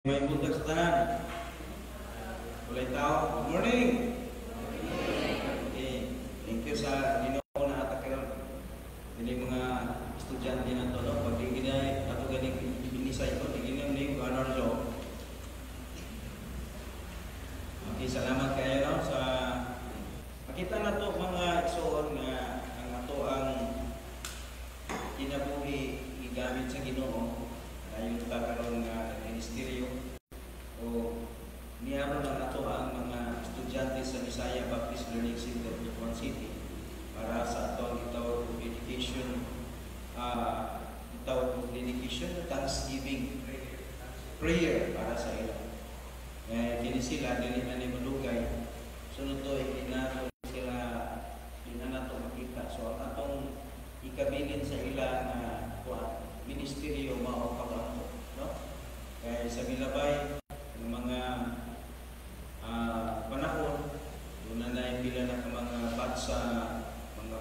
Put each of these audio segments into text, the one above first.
May buntag sa tanan. Walay tao. Good morning. Okay. Thank you sa Ginoo na atakaron. Dili mga estudyante na to, no? Pag di gina ato ganing binisay ko, di gina ni honor job. Okay, salamat kayo, no, sa makita na to mga igsoon nga ang ato ang kinabuhi igamit sa Ginoo. Ayon karon nga ministeryo o niyaron ng ato ang mga estudyante sa Bisaya Baptist Learning Center of Butuan City para sa atong itawag kong dedication, thanksgiving prayer para sa ila. Kini sila dili na ni malugay. Sunod to ikinato sila nato makita. So ang atong ikabilin sa ila na ministeryo mao pag-ato, no? Kaya sa milabay ng mga panahon doon na pila na mga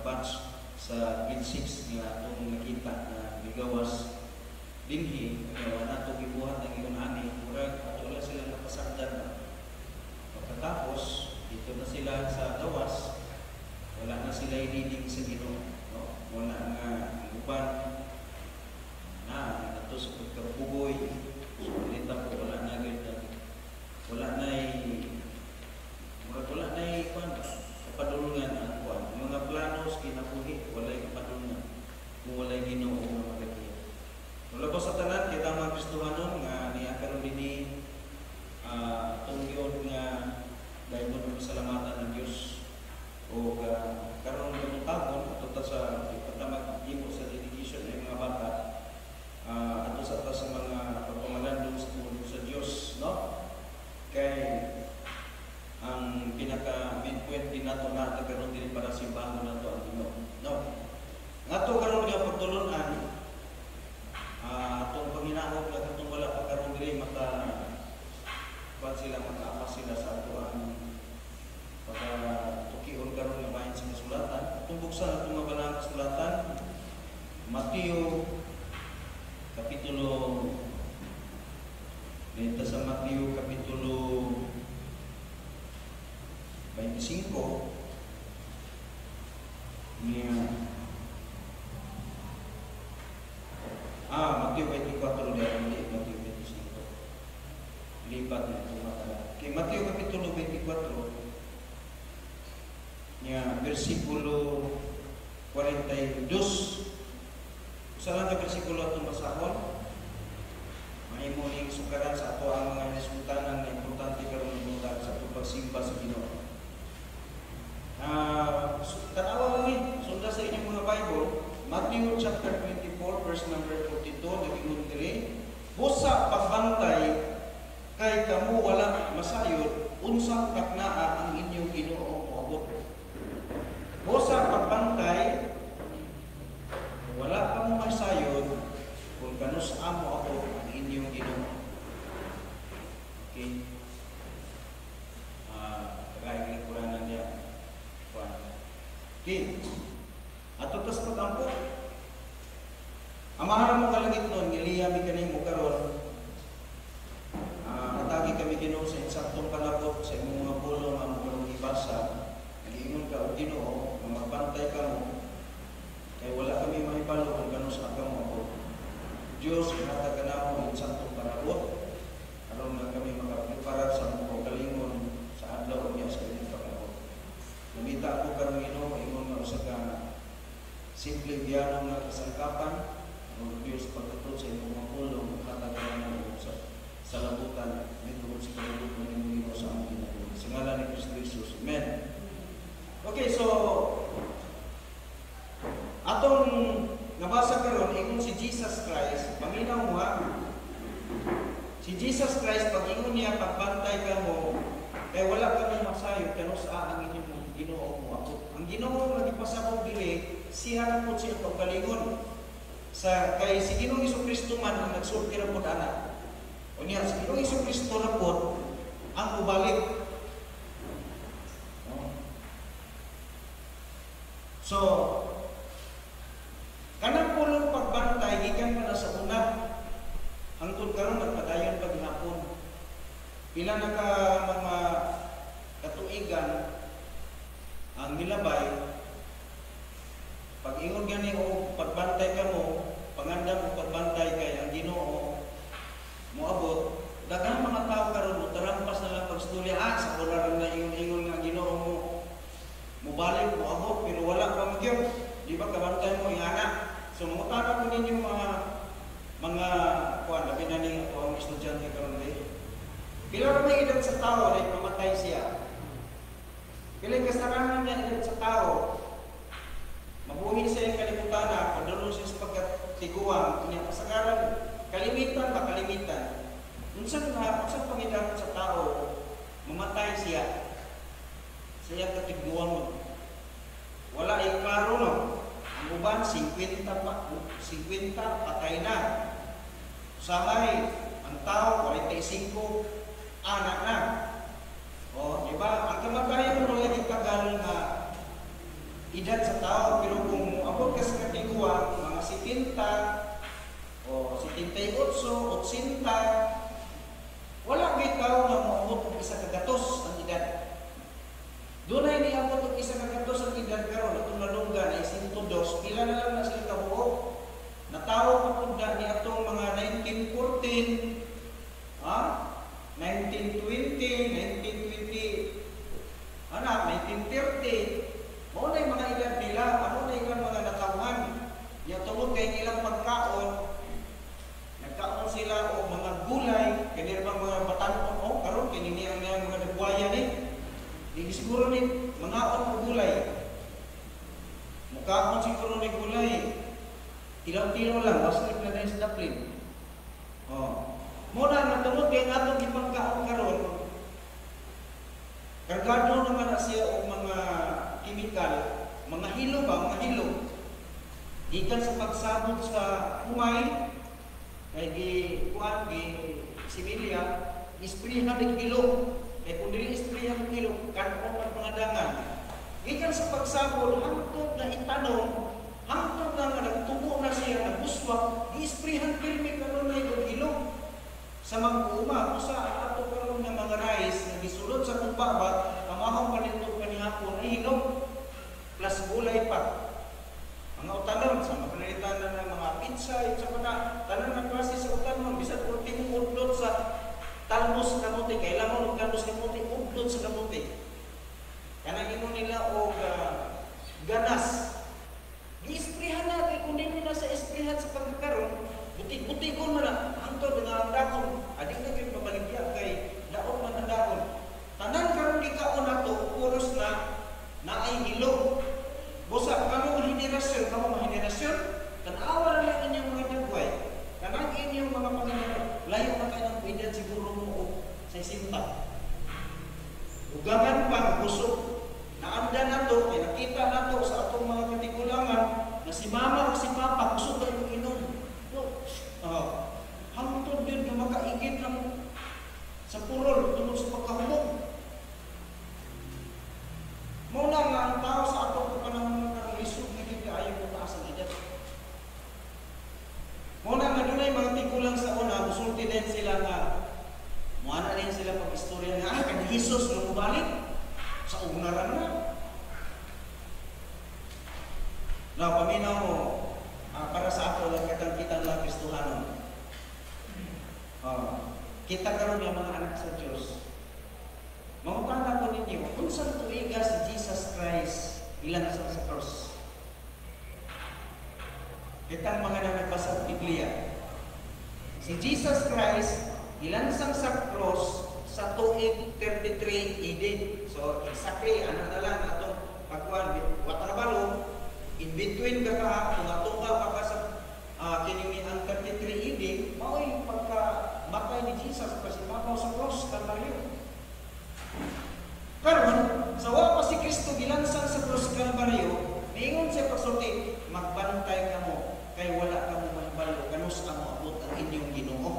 batch sa grade 6 nga atong nakita na bigawas dinhi nga nato gibuhat ang iyon ani murag ato lang sila napasagdan na. Pagkatapos dito na sila sa gawas, wala na sila leading sa Ginoo, no? Wala nga uban na ito sa pagkabugoy, sulit ako, wala na kapadulungan ang kuwan. Mga planos, kinabuhi, walay kapadulungan. Kung walay Ginoo mga kagabihan. Wala ko sa tanan, kita mga Kristohanon nga niya karon din tungyon nga dahil mo ng salamatan ng Diyos o karon ng tabon at ito sa ipagdamag-imo sa dedication ng mga bata ato sa mga pagpamalandong sa Diyos, no? Kay ang pinaka-midpoint din nato na karon din para simbahan nato ang Ginoo, no? Nato karon nga pagtulunan atong panghinahon nga katong wala pa karon diri sila makaapas sila sa ato ang pagtukion karon nga bahin sa kasulatan. Atong buksan atong mga balang kasulatan, Mateo Kapitulo dito sa Mateo Kapitulo 25 niya Mateo 24 niya Mateo 25 lipat na ito matala. Kay Mateo Kapitulo 24 niya versikulo 42 usalan ka versikulo atong basahon. Mahimo ning sukaran sa ato ang mga resultanan na importante karon buntag sa atong pagsimba sa Ginoo. Tanawa ni sunda sa inyong mga Bible, Matthew chapter 24 verse number 42 nagingon diri, busa pagbantay kay kamo wala masayod unsang kaknaa ang inyong Ginoo moabot. Busa pagbantay wala ka mo masayod kung kanus amo ako ang inyong Ginoo. Okay. Kagaya ng Quranan niya. Okay. Ato tas pag-ampo. Amahan mo kalagit nun, niliyami ka na yung karon. Natagi kami Ginoo sa insaktong palapot sa imong mga pulong ang mga ibasa. Nag-iingon ka o Ginoo, magbantay ka mo. Kaya wala kami mahipalo kung gano'n sa agam mo. Diyos, inatag ka na mo insaktong palapot. Aron na kami makapreparar sa mga kalingon sa adlaw niya sa inyong pagkakot. Lumita ako karong Ginoo, ingon nga usa ka simple biyanong na kasangkapan. Ang Diyos pagkatod sa imong mga pulong, hatag ka na mo sa labutan, nito sa kalabot ng imong Ginoo sa aming ginagawa. Sa ngalan ni Kristo Jesus. Amen. Okay, so atong nabasa karon ingon si Jesus Christ, paminaw mo ha. Si Jesus Christ pag ingon niya pagbantay ka mo, kay wala ka nang masayo kanus ang inyong Ginoo mo ako. Ang Ginoo nga gipasabot dili siya na pud siya pagkalingon. Sa kay si Ginoong Hesukristo man ang nagsulti ra pud ana. Unya si Ginoong Hesukristo ra pud ang ubalik. So kanang pulong pagbantay gikan pa na sa una hangtod karon nagpadayon paghapon. pila na ka mga katuigan ang nilabay, pag ingon gani o pagbantay ka mo, pangandam o pagbantay kay ang Ginoo moabot, daghang mga tao karon mo tarampas na lang pagstudya sa oras na ingon nga Ginoo mo mubalik mo abot pero wala pa magyud, di ba kabantay mo ingana. So mangutana ko ninyo mga kuan labi na ni ato ang estudyante karon day. Pila ra may edad sa tao ay mamatay siya. Pila kasaranan niya edad sa tao. Mabuhi sa iyang kalibutan na padulong siya sa pagkatiguan niya kasagaran kalimitan ba kalimitan. Unsa pangidang sa tao mamatay siya. Siya katiguan mo. Wala ay klaro no. Ang uban 50 patay na. Samay ang tao 45 anak na. O, di ba? Ang kamatayan mo yung tagal na edad sa tao, pero kung abot ka sa katiguan, mga 70 o 78, 80, wala may tao na maabot ng isa kagatos ang edad. Doon ay niabot ng isa kagatos ang edad karon itong nalungga na 102, pila na lang na sila kabuok. Natawag pa po na ni atong mga 1914, 1920, 1930, mo na yung mga edad nila, ano na yung mga natawhan. Yung tungod kay ilang pagkaon, nagkaon sila o mga gulay, kaya bang mga batanon o karon kinini ang mga nagbuaya ni. Di siguro ni mga o gulay. Mukhaon siguro ni gulay. Tilaw-tilaw lang, waslip na dahil sa daplin. Muna natungod kay atong gipangkaon karon. Kargado naman na siya o mga chemical, mga hilo ba, mga hilo. Gikan sa pagsabot sa humay, kay kuan similya, isprihan ng hilo. Kaya kung dili isprihan ng hilo, kanon ang pangadangan. Gikan sa pagsabot, hangtod na itanong, hangtod na nga nagtubo na siya, nagbuswak, isprihan pirmi kanon na yung hilo. Sa mag-uuma, kung sa ato karon ng mga rice na gisulod sa tugbabat, amahong panitog kanihapon ay hinog plus gulay pa. Mga utanon, sa mapanalitan na ng mga pizza, yung sa mga tanan ng klase sa utanon, bisan ultimo udlot sa talmos kamote, kailangan mo talmos kamote, udlot sa kamote. Kanang ino nila o ganas. Gi-isprihan natin, kung hindi na sa isprihan sa pagkakaroon, butik-butikon mo na, hangtod nga ang dakon, adik na kayo pabaligya kay daon man ang dakon. Tanan karon di kaon nato, puros na naay hilog. Busa, kamo mahenerasyon, tanawa na lang inyong mga nagway. Kanang inyong mga pangalan, layo na kayo ng edad siguro mo sa isinta. Ugangan pa, busog. Naanda na to, kaya nakita na to sa atong mga katigulangan na si mama o si papa, busog na yung inom. Hangtod yun na makaigit ng sa purol tungkol sa pagkahulog. Muna nga ang tao sa atong panahon ng lisod na hindi ayaw mo taas ang edad. Muna nga doon ay mga tigulang sa una, musulti din sila nga muana din sila pag-istorya nga kan Jesus na mubalik sa unaran na. Now, paminaw mo, para sa ako lang kitang-kitang lang Kristohanon. Kita karon yung mga anak sa Diyos. Mangutana ko ninyo, kung saan tuiga si Jesus Christ ilang sa cross? Kitang mga nagbasa sa Biblia. Si Jesus Christ ilang sa cross sa tuig 33 AD. So, exactly, ano na lang atong pagkuhan, watanabalo, in between ka kung atunga pa ka sa kinimi ang 33 AD, mao'y pagka matay ni Jesus kasi mapaw sa cross, Kalbaryo. Karon, sa wa pa si Kristo gilansang sa cross Kalbaryo, niingon siya pagsulti, magbantay ka mo, kay wala ka mo mahibalo, kanus ang abot ang inyong Ginoo.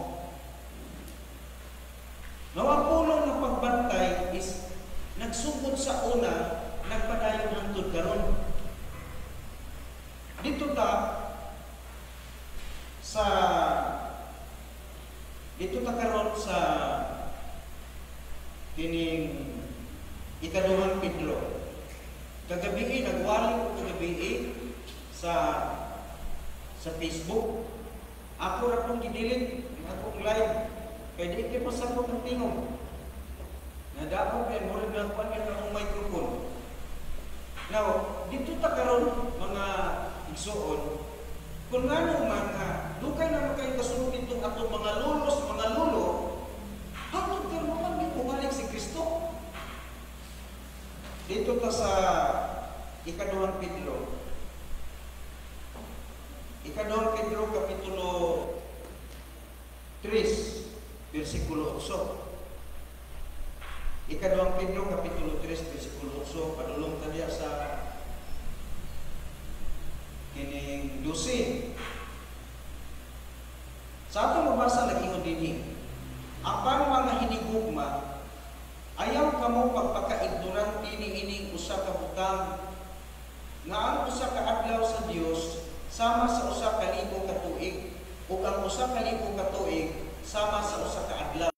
Now, ang pulong ng pagbantay is nagsugod sa una, nagpadayon hangtod karon. Dito ta karon sa kining ikaduhang Pedro. Kagabi nagwali ko kagabi sa Facebook. Ako ra pong gidilit ang akong live kay di kay pasabot ng tingog. Nadako kay murag lang kuan ang akong microphone. Now, dito ta karon mga igsoon, kung ngano man nga dugay na kayo kasunod itong atong mga lulos, mga lulo, hangtod karon man di bumalik si Kristo. Dito ta sa ikaduhang Pedro. Ikaduhang Pedro kapitulo 3 versikulo 8. Ikaduhang Pedro kapitulo 3 versikulo 8 padulong tadiya sa kining 12. Sa atong mabasa nag-ingon dinhi, apan mga hinigugma ayaw kamo pagpaka-ignorante niining usa ka butang nga ang usa ka adlaw sa Dios sama sa usa ka libo ka tuig ug ang usa ka libo ka tuig sama sa usa ka adlaw.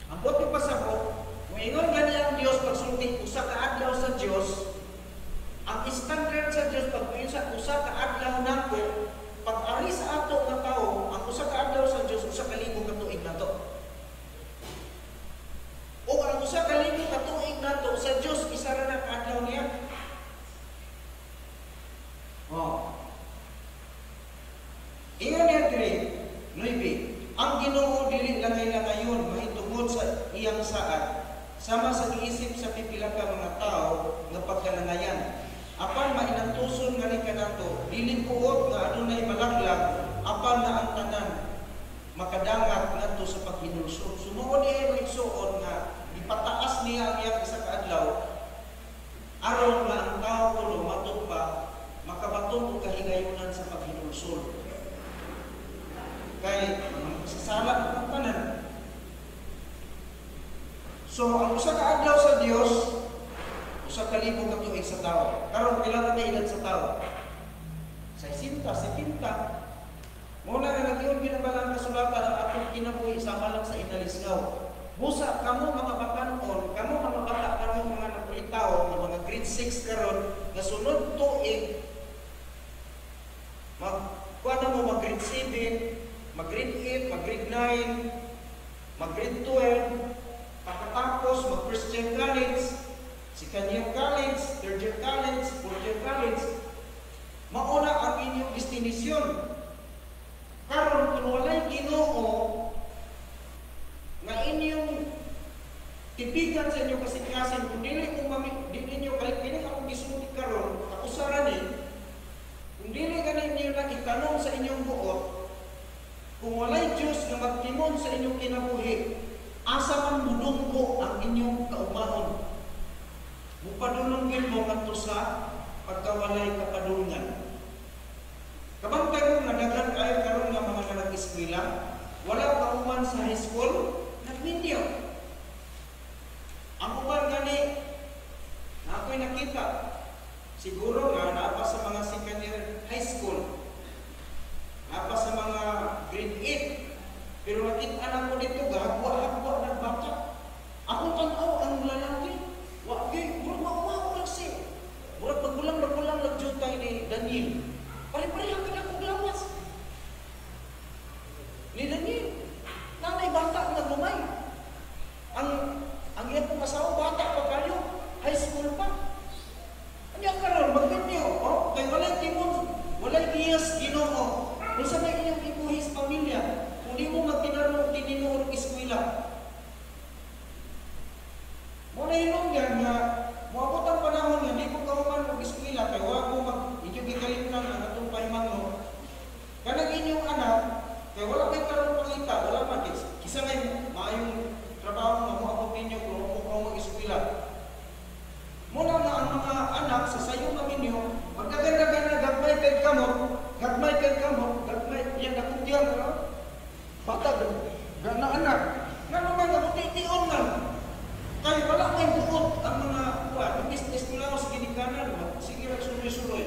Ang buti pasabot, moingon gani ang Dios pagsulti usa ka adlaw sa Dios, ang standard sa Dios pag usa ka adlaw nako pag-ari sa ato nga tawo, ang usa ka adlaw sa Dios usa ka libo ka tuig nato. O ang usa ka libo ka tuig nato sa Dios isa ra na adlaw niya. Ingon niya diri, 9. Ang Ginoo dili langay-langayon mahitungod sa iyang saad, sama sa giisip sa pipila ka mga tao nga pagkalangayan. Apan mainantuson nga ni kanato, dili puot nga adunay malaglag, apan na ang tanan makadangat ngadto sa paghinulsol. Sumuod niya igsuon nga ipataas niya ang iyang isa ka adlaw aron nga ang tao kuno matupa makabaton og kahigayunan sa paghinulsol. Kay sasala ang tanan. So ang usa ka adlaw sa Dios usa ka libo ka tuig sa tao. Karon pila na edad sa tao? 60, 70. Muna nga nag-iyon ginabalang kasulatan ang atong kinabuhi sama lang sa inalisgaw. Busa, kamo mga bakanon, kamo mga bata, kamo mga nakulitaw, mga grade 6 karon, na sunod tuig, kuha mo mag-grade 7, mag-grade 8, mag-grade 9, mag-grade 12, pagkatapos mag-Christian college, second year college, third year college, fourth year college, mauna ang inyong destinasyon. Karon kung walay Ginoo nga inyong tipigan sa inyong kasikasan, kung dili ninyo kalit kini akong gisulti karon, kausara ni, kung dili ganin niyo na itanong sa inyong buot, kung walay Diyos nga magtimon sa inyong kinabuhi, asa man mudunggo ang inyong kaumahon. Mupadulongin mo ngadto sa pagkawalay kapadulngan. Kabantay mo nga daghan kayo karon nga mga nag-eskwela, wala pa uman sa high school, nag-video. Ang uban gani, na ako'y nakita, siguro nga naapa sa mga second year high school, naapa sa mga grade 8, pero nakita ko dito, gahagwa-hagwa ng bata. Ako tanaw ang lalaki, wagi, murag lang siya. Murag magbulang nagjutay ni Daniel. Pare-parehan ka na kong lawas. Ni Daniel, nanay bata na gumay. Ang iyang pong asawa, bata pa kayo, high school pa. Ano yung karoon? Mag-video, kay walay timon, walay iyas, Ginoo. Kung sa may inyong ibuhis pamilya, kung di mo magtinarong tininoon eskwela. Muna ilong yan nga, muabot ang panahon nga, di ko kauman mag-eskwela, kaya wag mo inyong gikalimnan ang atong pahimango. Kanang inyong anak, kaya wala kayo karong pangita, wala man. Kisa ngayon, maayong trabaho na mo ako ninyo kung mo mag-eskwela. Muna na ang mga anak, sa sayo namin nyo, magkaganda-ganda, gagmay kay kamo, yan nakutyan ka. Bata, gana anak. Nga naman, nakutitiyon lang. Kaya wala kayong buot ang mga buwan. Ang business ko lang sa ginikanan, sige lang suloy-suloy.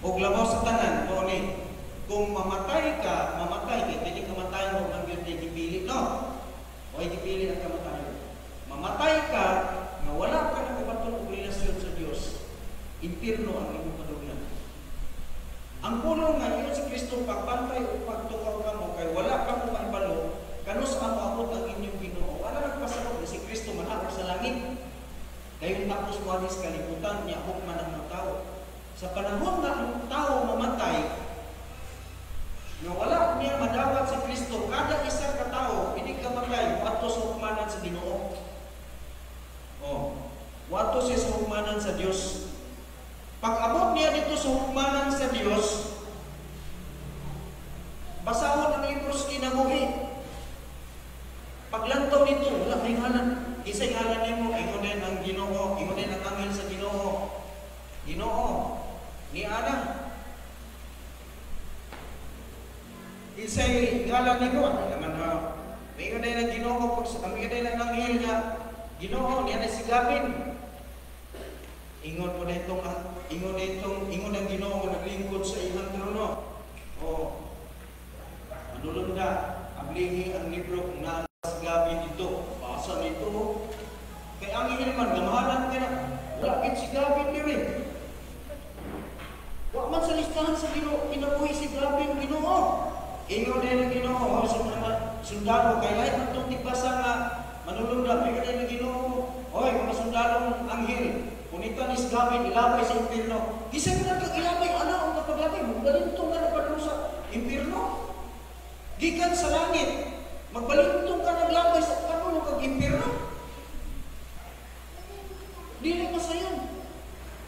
O labaw sa tanan, kung mamatay ka, hindi ka matay mo ang yun ay gipili, no? kay wala ka mo mahibalo, kanus ang maabot ang inyong Ginoo. Wala nagpasabot na si Kristo manakot sa langit. Kayong tapos walis kalibutan niya hukman ang mga tao. Sa panahon na ang tao mamatay, na wala niya madawat si Kristo, kada isa ka tao, hindi ka matay, wato sa hukmanan sa Ginoo. Wato siya sa hukmanan sa Diyos. Pag-abot niya dito sa hukmanan sa Diyos, basahon ang libro sa kinabuhi. Paglantaw nito, wala may ngalan. Isa'y ngalan niyo mo, ingon din ang Ginoo, ingon din ang anghel sa Ginoo. Ginoo, ni Ana. Isa'y ngalan niyo, naman na, may ingon din ang Ginoo, ang ingon din ang anghel niya, Ginoo, niya na si Gavin. Ingon mo na itong, ingon ang Ginoo, naglingkod sa ilang trono. Manulunda, ablihi ang libro kung nasa Gavin dito. Basa nito. Kaya ang ingiliman, gamahalan ka na. Wala si Gavin niyo rin. Wala man sa listahan sa Ginoo, kinabuhi si Gavin, Ginoo. Ingon din ang Ginoo, sundalo, kaya lahat ng itong tigbasa nga, manulunda, may ganyan ang Ginoo. Oy, mga sundalong anghel, kunita ni si Gavin, ilabay sa impirno. Isa mo na kang ilabay, ano ang kapaglabay mo? Balintong ka na sa impirno? Gikan sa langit, magbalintong ka naglabay sa kanulo kag impirno? Dili pa sa yan.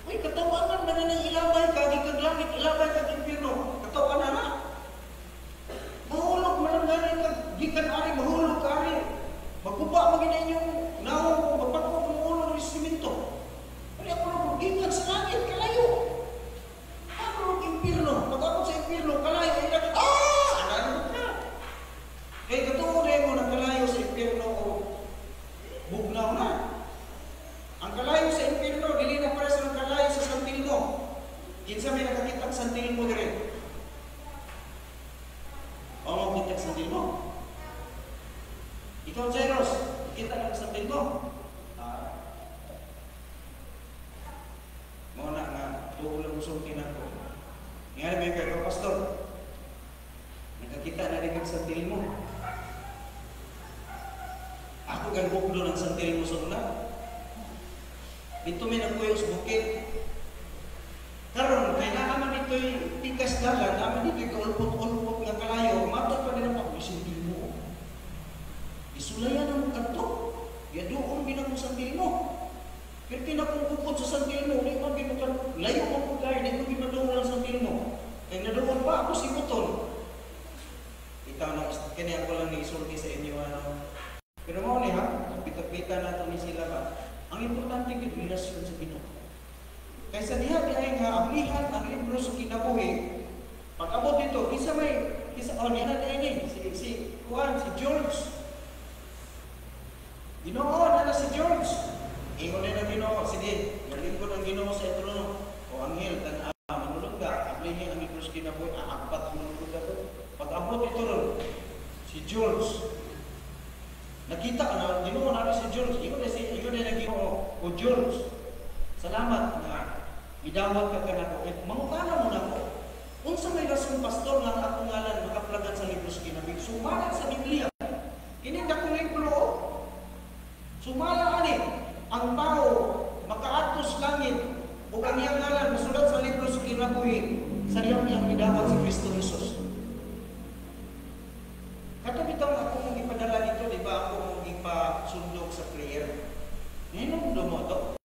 Uy, katawanan na nang ilabay ka, gikan langit, ilabay kag impirno. Katawanan na. Mahulog malanganin ka, gikan ari, mahulog ka ari. Magkuba magina inyong naong mapagpag ng ulo ng siminto. Ano ako na gikan sa langit, kalayo. Ako ng impirno, pag-abot sa impirno, kalayo, ilagay, ano ka? Kaya katuloy mo na kalayo sa impirno o bugnaw na. Ang kalayo sa impirno, dili na para sa kalayo sa santil mo. Kinsa may nakakita ang santil mo dire. O makita ang santil mo. Ikaw, Jairus, kita ang santil mo. Muna nga, tuulang usultin ako. Ngayon may kayo, pastor. Nakakita na rin ang santil mo. Ako ganbuklo ng santil mo sa una. Dito may nagkuyo sa bukit. Karon, kaya naman ito'y tikas dalan, naman dito'y kaulpot-ulpot nga kalayo, matot pa rin ang pag-santil mo. Isulayan ang kanto. Yadoon binang mo santil mo. Pero kinakungkupot sa santil mo, hindi mo binukan, layo mo po kayo, hindi mo binukan ang santil mo. Kaya nadoon pa ako si Buton. Itaw na, kanya ako lang ni-isulti sa inyo, Pero mo ni ha, pita-pita na ito ni sila ba? Ang importante yung relasyon sa Ginoo. Kaysa diha di ay nga, ablihan ang libro sa kinabuhi, pag-abot dito, niya na din si George. Ginoo na si George. Ingon na Ginoo, sige, nalingkod ang Ginoo sa trono. O anghel, manulog ka, ablihin ang libro sa kinabuhi, apat manulog ka to. Pag-abot ito ron, si George, nakita ka na, Ginoo na si George, ingon na Ginoo, o George, salamat na idawat ka na ko. Mangutana mo na ko. Kung sa may rason pastor nga akong ngalan makaplagan sa libro sa kinabuhi, sumalat sa Biblia. Kininda kong libro, sumala ani ang tao makaatos langit o ang iyang ngalan masulat sa libro sa kinabuhi sa iyang idawat si Kristo Jesus. Katapitang ako mong ipadala dito, di ba ako mong ipasundok sa prayer? Ngayon mo ito.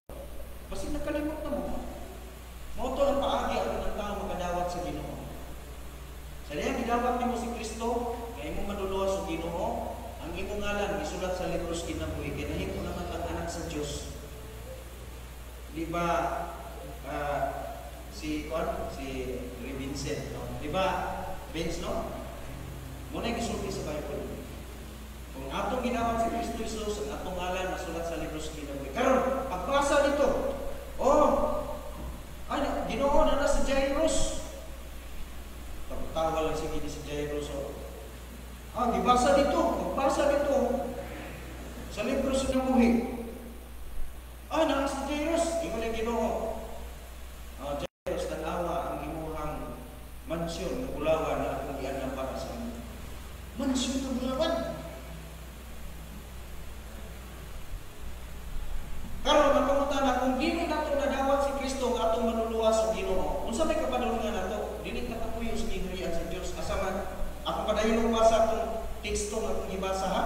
Kasi nakalimot na mo. Moto ang paagi ako ng tao makadawat sa Ginoo. Sa iyang idawat mo si Kristo, kaya mo maduluwas sa Ginoo, ang imong ngalan isulat sa libro sa kinabuhi, kinahin ko naman ang anak sa Diyos. Di ba, si Vincent, no? Di ba, Vince, no? Muna yung isulti sa Bible. Kung atong ginawat si Kristo Jesus, ang atong ngalan masulat sa libro sa kinabuhi. Karon, pagbasa dito, Ginoo na si Jairus. Tawa lang sige si Jairus. Pagbasa dito sa libro sa kinabuhi. Na si Jairus, ingon ang Ginoo. Jairus, tanawa ang imuhang mansyon, ulawan na akong ianang para sa inyo. Mansyon ng bulawan. Karon mapangutan na kung dili nato nadawat si Kristo nga atong manuluwas sa Ginoo. Unsa may kapadulungan nato? Dili ta kapuyo sa gingharian sa Dios. Asa man ako padayong basa atong teksto nga akong ibasa ha.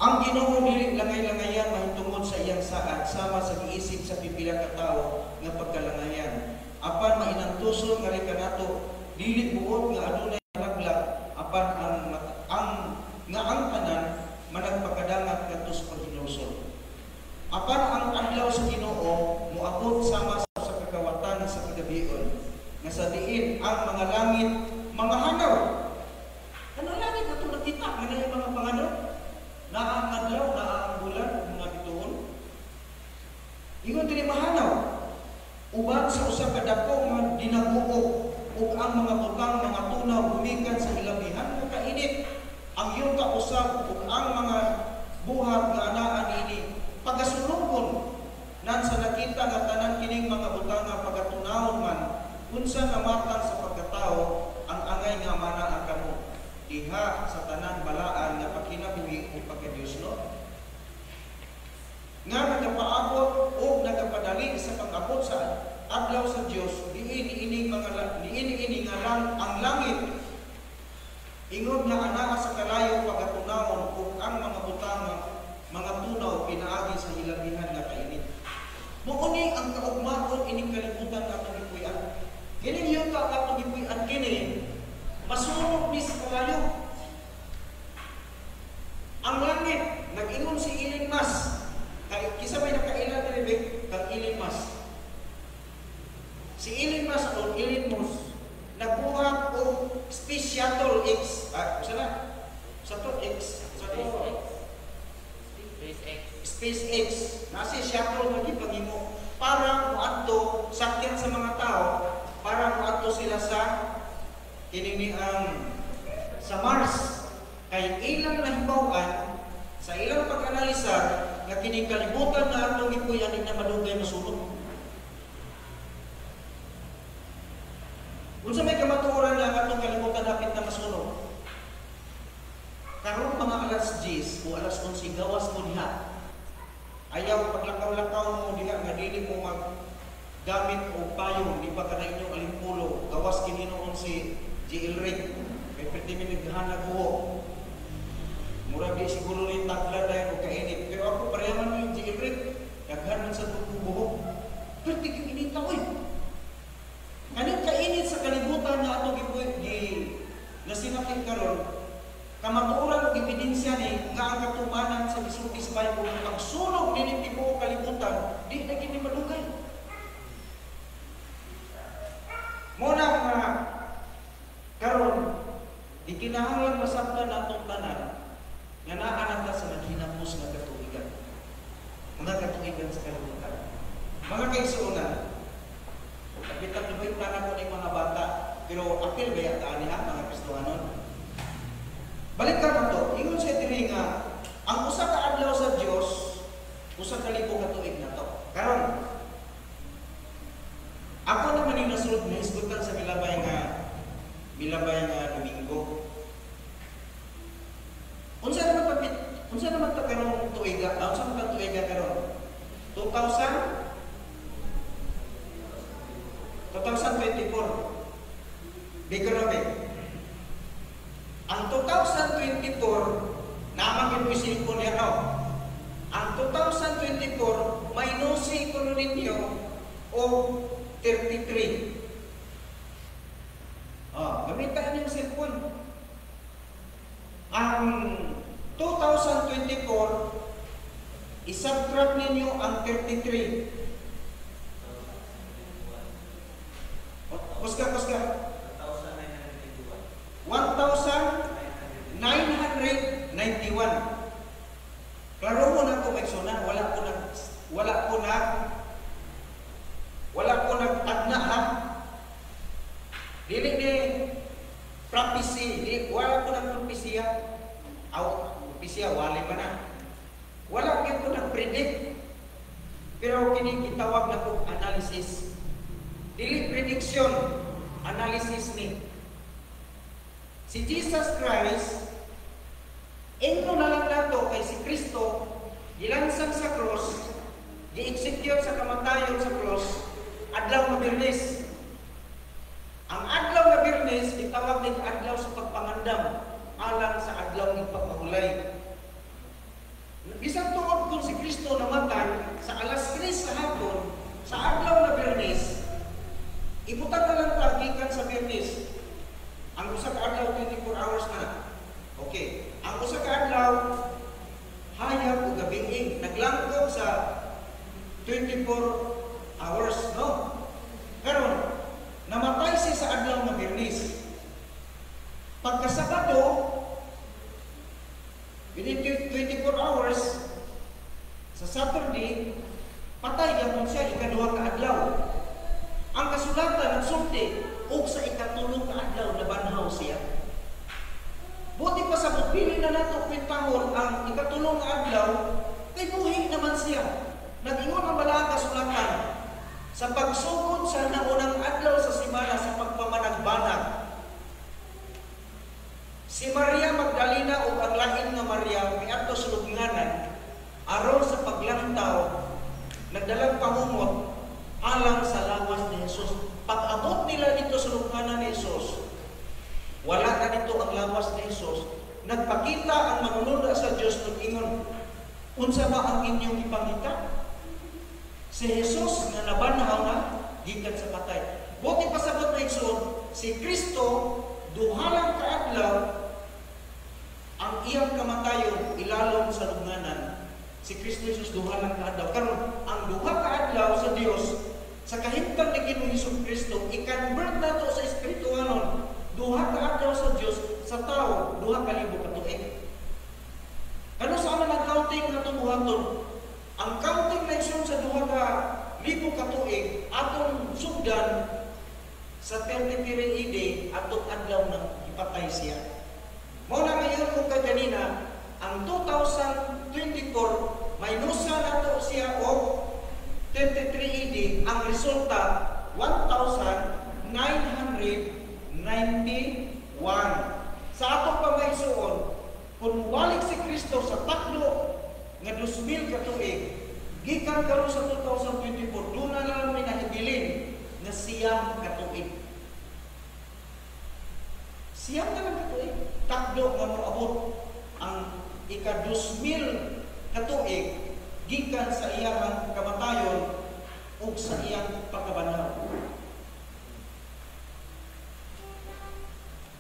Ang Ginoo dili langay-langayan mahitungod sa iyang saad sama sa giisip sa pipila ka tawo nga pagkalangayan. Apan mainantuson nga rin kanato dili buot nga adunay naglag apan ang tanan managpakadangat kadto sa paghinusol. Apan ang adlaw sa Ginoo moabot sama sa kagawatan sa kagabion nga sa diin ang mga langit mga hanaw. Ano langit ato nakita nga na mga pangano? Naa ang adlaw, naa ang bulan, mga bituon. Ingon dili mahanaw. Uban sa usa ka dako nga dinabuok ug ang mga butang mga tunaw gumikan sa ilabihan nga kainit. Ang iyong kausap ug ang mga buhat nga anaa niini pagasulubon nan sa nakita nga tanan kining mga butang nga pagatunawon man unsa namatang sa pagkatao ang angay nga manaa kamo diha sa tanan balaan nga pagkinabuhi ug pagkadiyosno nga nagapaabot o nagapadali sa pag-abot sa adlaw sa Dios diini nga lang ang langit ingod nga anaa sa kalayo pagatunawon ug ang mga butang mga tunaw pinaagi sa hilabihan nga kainit. Mouni ang kaugmaon ining kalibutan nga atong gipuy-an. Kini yung ka atong gipuy-an kini masunog ni sa kalayo. Ang langit nag-ingon si Elon Musk kay kisa may nakailan diri kang Elon Musk. Si Elon Musk o Elon Musk nagbuhat og Space Shuttle X. Sana? Shuttle X. SpaceX. Nasi shuttle nga gipangimo para moadto sakyan sa mga tao para moadto sila sa kini ang sa Mars. Kay ilang nahibaw-an sa ilang pag-analisa nga kining kalibutan na atong gipuy-an na madugay masulod. Unsa may kamatuoran nga atong kalibutan hapit na masulod? Karon mga alas 10 o alas 11 gawas mo diha. Ayaw paglakaw-lakaw mo diha nga dili mo gamit o payong di pa kana inyong alimpulo gawas kini noon si GL Rig kay pwede mi naghanag buho mura di siguro rin tagla dayon o kainit pero ako parehaman mo yung GL Rig daghan man sa buho pwede yung inita oy kanang kainit sa kalibutan na ato nasinapit karon kamatuoran og ebidensya ni nga ang katumanan sa gisulti sa Bible ang pagsulog dinhi tibuok kalibutan di na gini malugay. Muna nga karon di kinahanglan masabtan natong tanan nga naa nata sa naghinapos nga katuigan. Mga katuigan sa kalibutan. Mga kaigsuonan, kapit-kapit na ko ng mga bata, pero apil ba yung kaanihan mga Kristohanon? Balik ka na to, ingon sa diri nga, ang usa ka adlaw sa Dios, usa ka libo ka tuig na to. Karon, ako naman yung nasulod na hisgutan sa milabay nga Domingo. Unsa naman ta karon tuiga? Unsa naman tuiga karon? 2024. Bigarabe. Ang 2024 naman gid ko niya no. Ang 2024 minusi ko ninyo o 33. Gamitan niyo ang cellphone. Ang 2024 isubtract ninyo ang 33. Kusga 1,991. Klaro mo na ko maigsunan, wala ko nagtagna ha. Dili ni prophecy, wala ko nagpropesya. Propesya wala pa na. Wala ko nagpredict. Pero kini gitawag na ko analysis. Dili prediction, analysis ni. Si Jesus Christ, ingno na lang nato kay si Kristo, gilansang sa cross, gi-execute sa kamatayon sa cross, adlaw nga Biyernes. Ang adlaw nga Biyernes, gitawag din adlaw sa pagpangandam, alang sa adlaw ng pagpahulay. Isang tuod kung si Kristo namatay sa alas 3 sa hapon, sa adlaw na Biyernes, ibutang na lang tagikan sa Biyernes. Ang usa ka adlaw 24 hours na. Okay. Ang usa ka adlaw hayag ug gabi naglangkob sa 24 hours, no? Karon namatay siya sa adlaw na Biyernes. Pagka Sabado, within 24 hours, sa Saturday, patay gapon siya ikaduha ka adlaw. Ang kasulatan nagsulti og sa ikatulong ka adlaw nabanhaw siya. Buti pa sa pili na nato kwentahon ang ikatulong ka adlaw, kay buhi naman siya. Nag-ingon ang balaang kasulatan sa pagsugod sa naunang adlaw sa simana sa pagpamanagbanag. Si Maria Magdalena o ang lain nga Maria miadto sa lubnganan aron sa paglantaw nagdalang pamumot alang sa lawas ni Jesus. Pag-abot nila dito sa lubnganan ni Jesus, wala na dito ang lawas ni Jesus. Nagpakita ang manunod sa Dios ug ingon, unsa ba ang inyong ipangita? Si Jesus nga nabanhaw na gikan sa patay. Buti pasabot na igsoon, si Kristo duha lang ka adlaw ang iyang kamatayon ilalom sa lubnganan. Si Kristo Jesus duha lang ka adlaw. Karon ang duha ka adlaw sa Dios sa kahimtang ni Ginoong Hesus Kristo i-convert nato sa espiritualon. Duha ka adlaw sa Dios sa tao, duha ka libo ka tuig. Ano sa man ang counting na buhaton? Ang counting na isun sa duha ka libo ka tuig atong sugdan sa 33 AD atong adlaw na ipatay siya. Mao na ngayon kung kanina, ang 2024 minusa nato siya og 33 AD, ang resulta 1991. Sa atong pamaisuon, kung balik si Kristo sa taklo nga 2000 ka tuig, gikan karon sa 2024, doon na lang may nahibilin na siyam ka tuig. Siyam ka lang ka tuig. Takdo nga moabot ang ika-2000 ka tuig gikan sa iyang kamatayon ug sa iyang pagkabanhaw.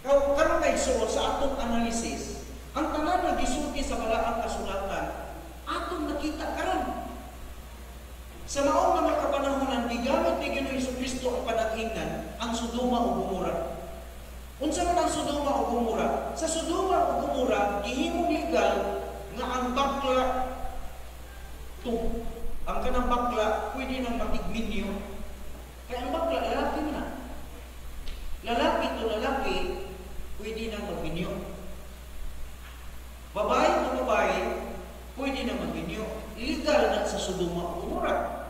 Karon kay suot sa atong analysis, ang tanan nga gisulti sa balaang kasulatan atong nakita karon. Sa maong mga kapanahonan, gigamit ni Ginoong Jesucristo ang panag-ingnan ang Sodoma ug Gomora. Unsa man ang Sodoma ug Gomora? Sa Sodoma ug Gomora, gihimong legal nga ang bakla ang kanang bakla pwede nang matigminyo. Kaya ang bakla lalaki na. Lalaki to lalaki pwede nang magminyo. Babae to babae pwede nang magminyo. Legal na sa Sodoma ug Gomora.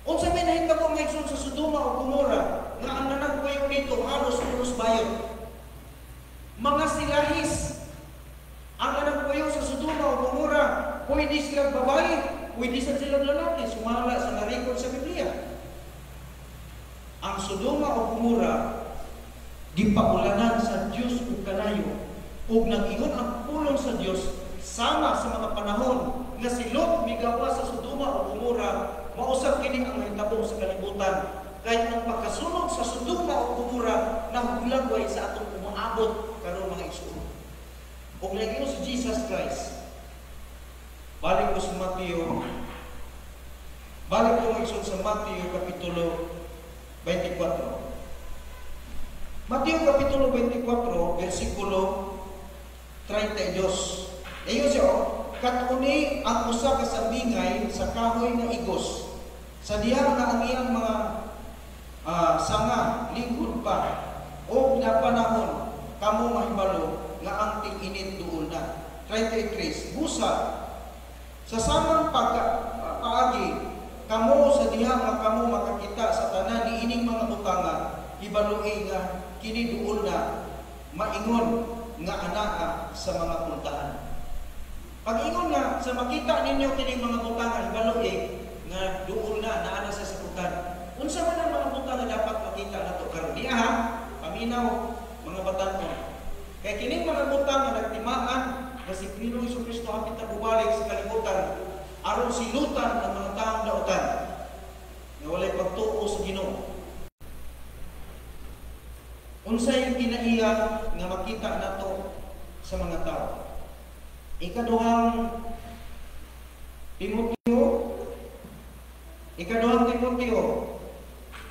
Unsa may nahitabo nga igsoon sa Sodoma ug Gomora nga ang nanagpayo dito halos unos bayon. Mga silahis ang nanagpayo sa Sodoma ug Gomora, pwede silang babae, pwede silang lalaki, sumala sa narikod sa Biblia. Ang Sodoma ug Gomora gipaulanan sa Dios ug kanayo ug nag-ingon ang pulong sa Dios sama sa mga panahon nga si Lot migawa sa Sodoma ug Gomora. Mausap kini ang mahitabo sa kalibutan. Kahit ang pagkasunod sa Sodoma o Gomora nahulagway sa atong umaabot karon mga igsoon. Ug naging si Jesus Christ. Balik ko sa Mateo. Balik ko igsoon sa Mateo kapitulo 24. Mateo kapitulo 24 versikulo 32. Ayo siya, katuni ang usa ka sambingay sa kahoy nga igos. Sa diha nga ang iyang mga sanga lingkod pa o napanahon kamo mahibalo nga ang ting-init duol na. 33 busa sa samang paagi kamo sa diha nga kamo makakita sa tanan niining mga butanga ibaloi nga kini duol na maingon nga anaa sa mga puntahan. Pag-ingon nga sa makita ninyo kining mga butangan baloy nga duol na naa sa sakutan. Unsa man ang mga butang nga dapat makita nato karon diha ha? Paminaw mga batan-on. Kay kining mga butang nga nagtimaan nga si Kristo hapit na bubalik sa kalibutan aron silutan ang mga taong daotan nga walay pagtuo sa Ginoo. Unsay kinaiya nga makita nato sa mga tao? Ikaduhang Timoteo,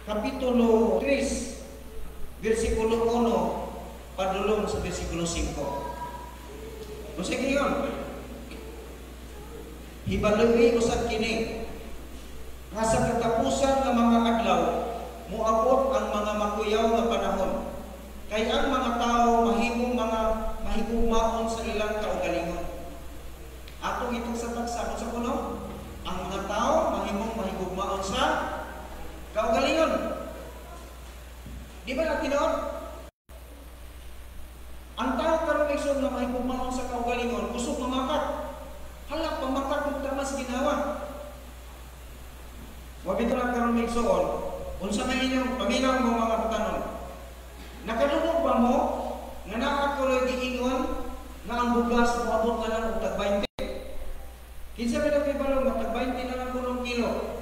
Kapitulo 3, versikulo 1, padulong sa versikulo 5. Kung sige yun, hibalui usad kini, nga sa katapusan ng mga adlaw, muabot ang mga makuyaw nga panahon. Kay ang mga tao mahigugmaon sa ilang kaugalingon. Atong itong sa tagsa sa kuno, ang mga tao mahigugmaon sa kaugalingon. Di ba natin noon? Ang tao karon igsoon nga mahigugmaon sa kaugalingon, kusog mamakat. Hala pamakat ug tamas ginawa. Wa bitaw na karon igsoon, unsa man inyong paminaw mo mga patanon? Nakadungog ba mo nga naa ko giingon nga ang bugas moabot na lang og tag 20? Kinsa man ang ibalong nga tag 20 na lang kulong kilo?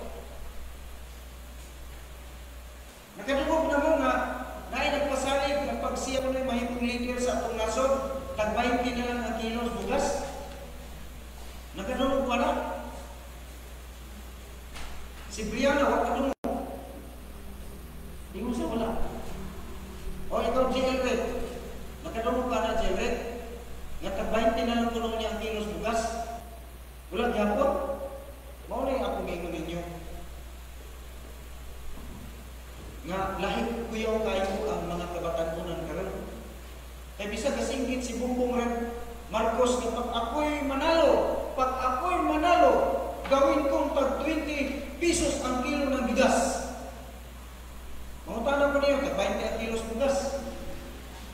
Nakadungog na mo nga naay nagpasalig nga pag siya kunoy mahimong liter sa atong nasod, tag 20 na lang ang kilos bugas. Nakadungog wala. Si Brianna wa kadungog. Ingon sa wala. O ikaw, Jailred, nakadungog ka na, Jailred? Nga tag 20 na lang tulong niya ang kilos bugas. Wala gyapon. Mao na ako gingon ninyo. Nga lahi kuyaw kayo ang mga kabatan-unan karon. Kay bisa kasinggit si Bumbong Red Marcos nga pag ako'y manalo, gawin kong tag 20 pesos ang kilo ng bigas. Mangutana ko niyo, tag 20 ang kilos bugas.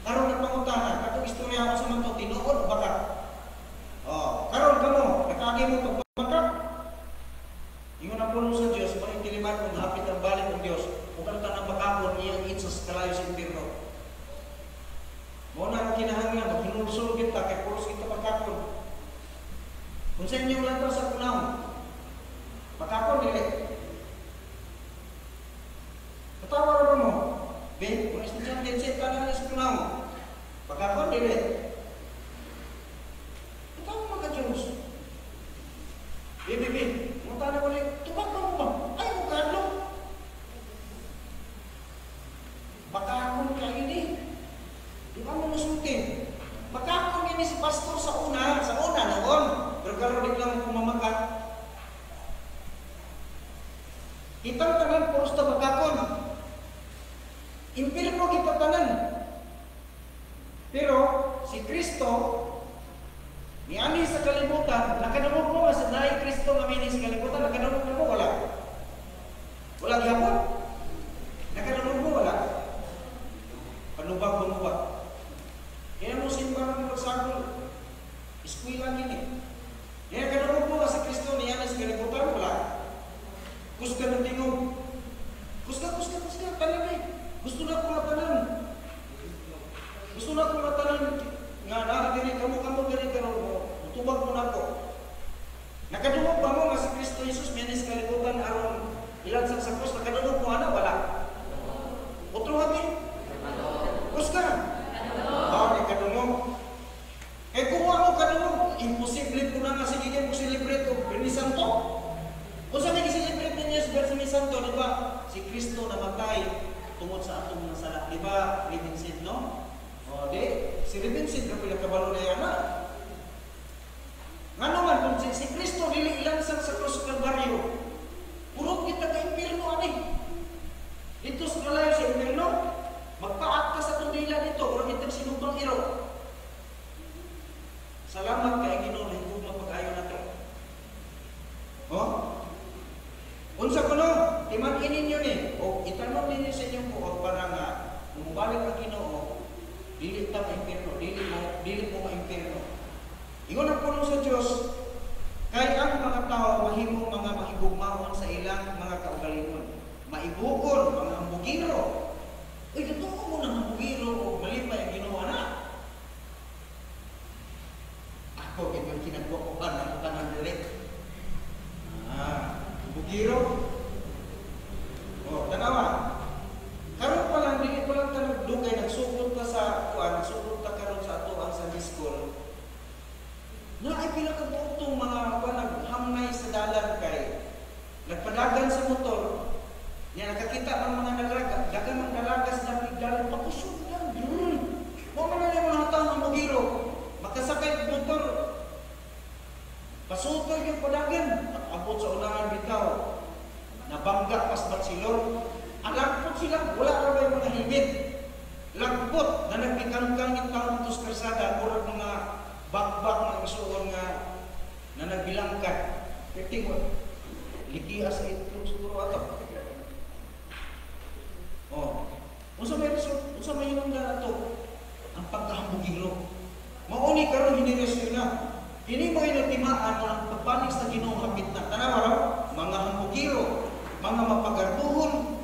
Karon nagpangutana, katong istorya ko sa manto, tinuod o baka? Karon kamo, nakagi mo pagpapakap. Ingon ang puno sa Diyos, manitiliman kung hapit ang balik ng Diyos, kung ano tanang bakapon, iyang itsos kalayo sa impirno. Muna ang kinahanglan, maghinulsol kita, kay puros kita bakapon. Kung sa inyong lantaw sa kunaw, bakapon nila. Katawa mo, Ben, kung estudyante din siya ka na sa kunaw, bakapon nila. Katawa mga Diyos. Ben, mutana ko ulit, tubak mo ba? Ay, mukadlo. Bakapon ka ini. Di ba mo musutin? Bakapon ini si pastor sa una noon. Pero karon di lang kumamakat. Itang tanan puros ta bakapon. Impirno kita tanan. Pero si Kristo niani sa kalibutan, nakadungog mo nga sa naay Kristo nga mini sa kalibutan, nakadungog mo wala. Wala gyapon. Nakadungog mo wala. Panubag mo ba? Kaya mo simbahan ng pagsagol. Eskwela gini. Kaya kadungog mo nga sa Kristo niani sa kalibutan, wala. Kusga ng tingog. Kusga, tanan eh. Gusto na ko matanan. Nga nakadiri kamo diri karon. Tubag mo na ko. Nakadungog ba mo nga si Kristo Jesus minis kalibutan aron ilan sa krus, nakadungog mo ana wala. Otro habi. Kusga. Nakadungog. Kung ako kadungog, imposible po na nga sige mo celebrate o Birni Santo. Kung sa may celebrate ninyo sa Birni Santo, di ba? Si Kristo namatay tungod sa atong mga sala. Di ba, Revincent, no? O, di, si Revincent na pinagkabalo na yan, ha? Nga naman, kung si Kristo dili ilansang sa krus Kalbaryo, purot kita ka impirno, ani? Dito sa kalayo sa impirno, magpaat ka sa tundila dito, kung itang sinumbang iro. Salamat kay Ginoo na higugma pag-ayo nato. Unsa kuno, timan-inin niyo ni o itanong ninyo sa inyong buot para nga mubalik ang Ginoo, dili ta ma-impierno, dili mo ma-impierno. Ingon ang puno sa Dios, kay ang mga tao mahimo mga mahigugmaon sa ilang mga kaugalingon. Maibugon mga hambugiro. Uy, totoo mo ng hambugiro o malipay ang ginawa na. Ako, kinagwa ko pa ng tanang direct. Hambugiro. O, tanawa. Karon pa lang, dili pa lang ta nagdugay, nagsugod ka sa kuan, nagsugod ka karon sa ato ang Sunday school. Na ay pila ka buktong mga kuan naghamnay sa dalan kay nagpadagan sa motor. Nya nakakita ng mga dalaga, dagan ng dalaga sa dalan pakusog lang. Mo man na mga tawo ng mugiro. Makasakay sa motor. Pasutol yung padagan, abot sa unahan bitaw. Nabangga pas batsilor. Alagpot sila, wala ra bay mga helmet. Lagpot na nagpikangkang yung taong tos karsada, murag mga bakbak ng isuon nga na nagbilangkat. Tingod, likiya sa itlog siguro ato. Unsa may yung na ito? Ang pagkahambugiro. Mauni karon henerasyon na. Hindi mo inutimaan na ang pagpanig sa Ginoo hapit na. Tanawa raw, mga hambugiro, mga mapagarduhon.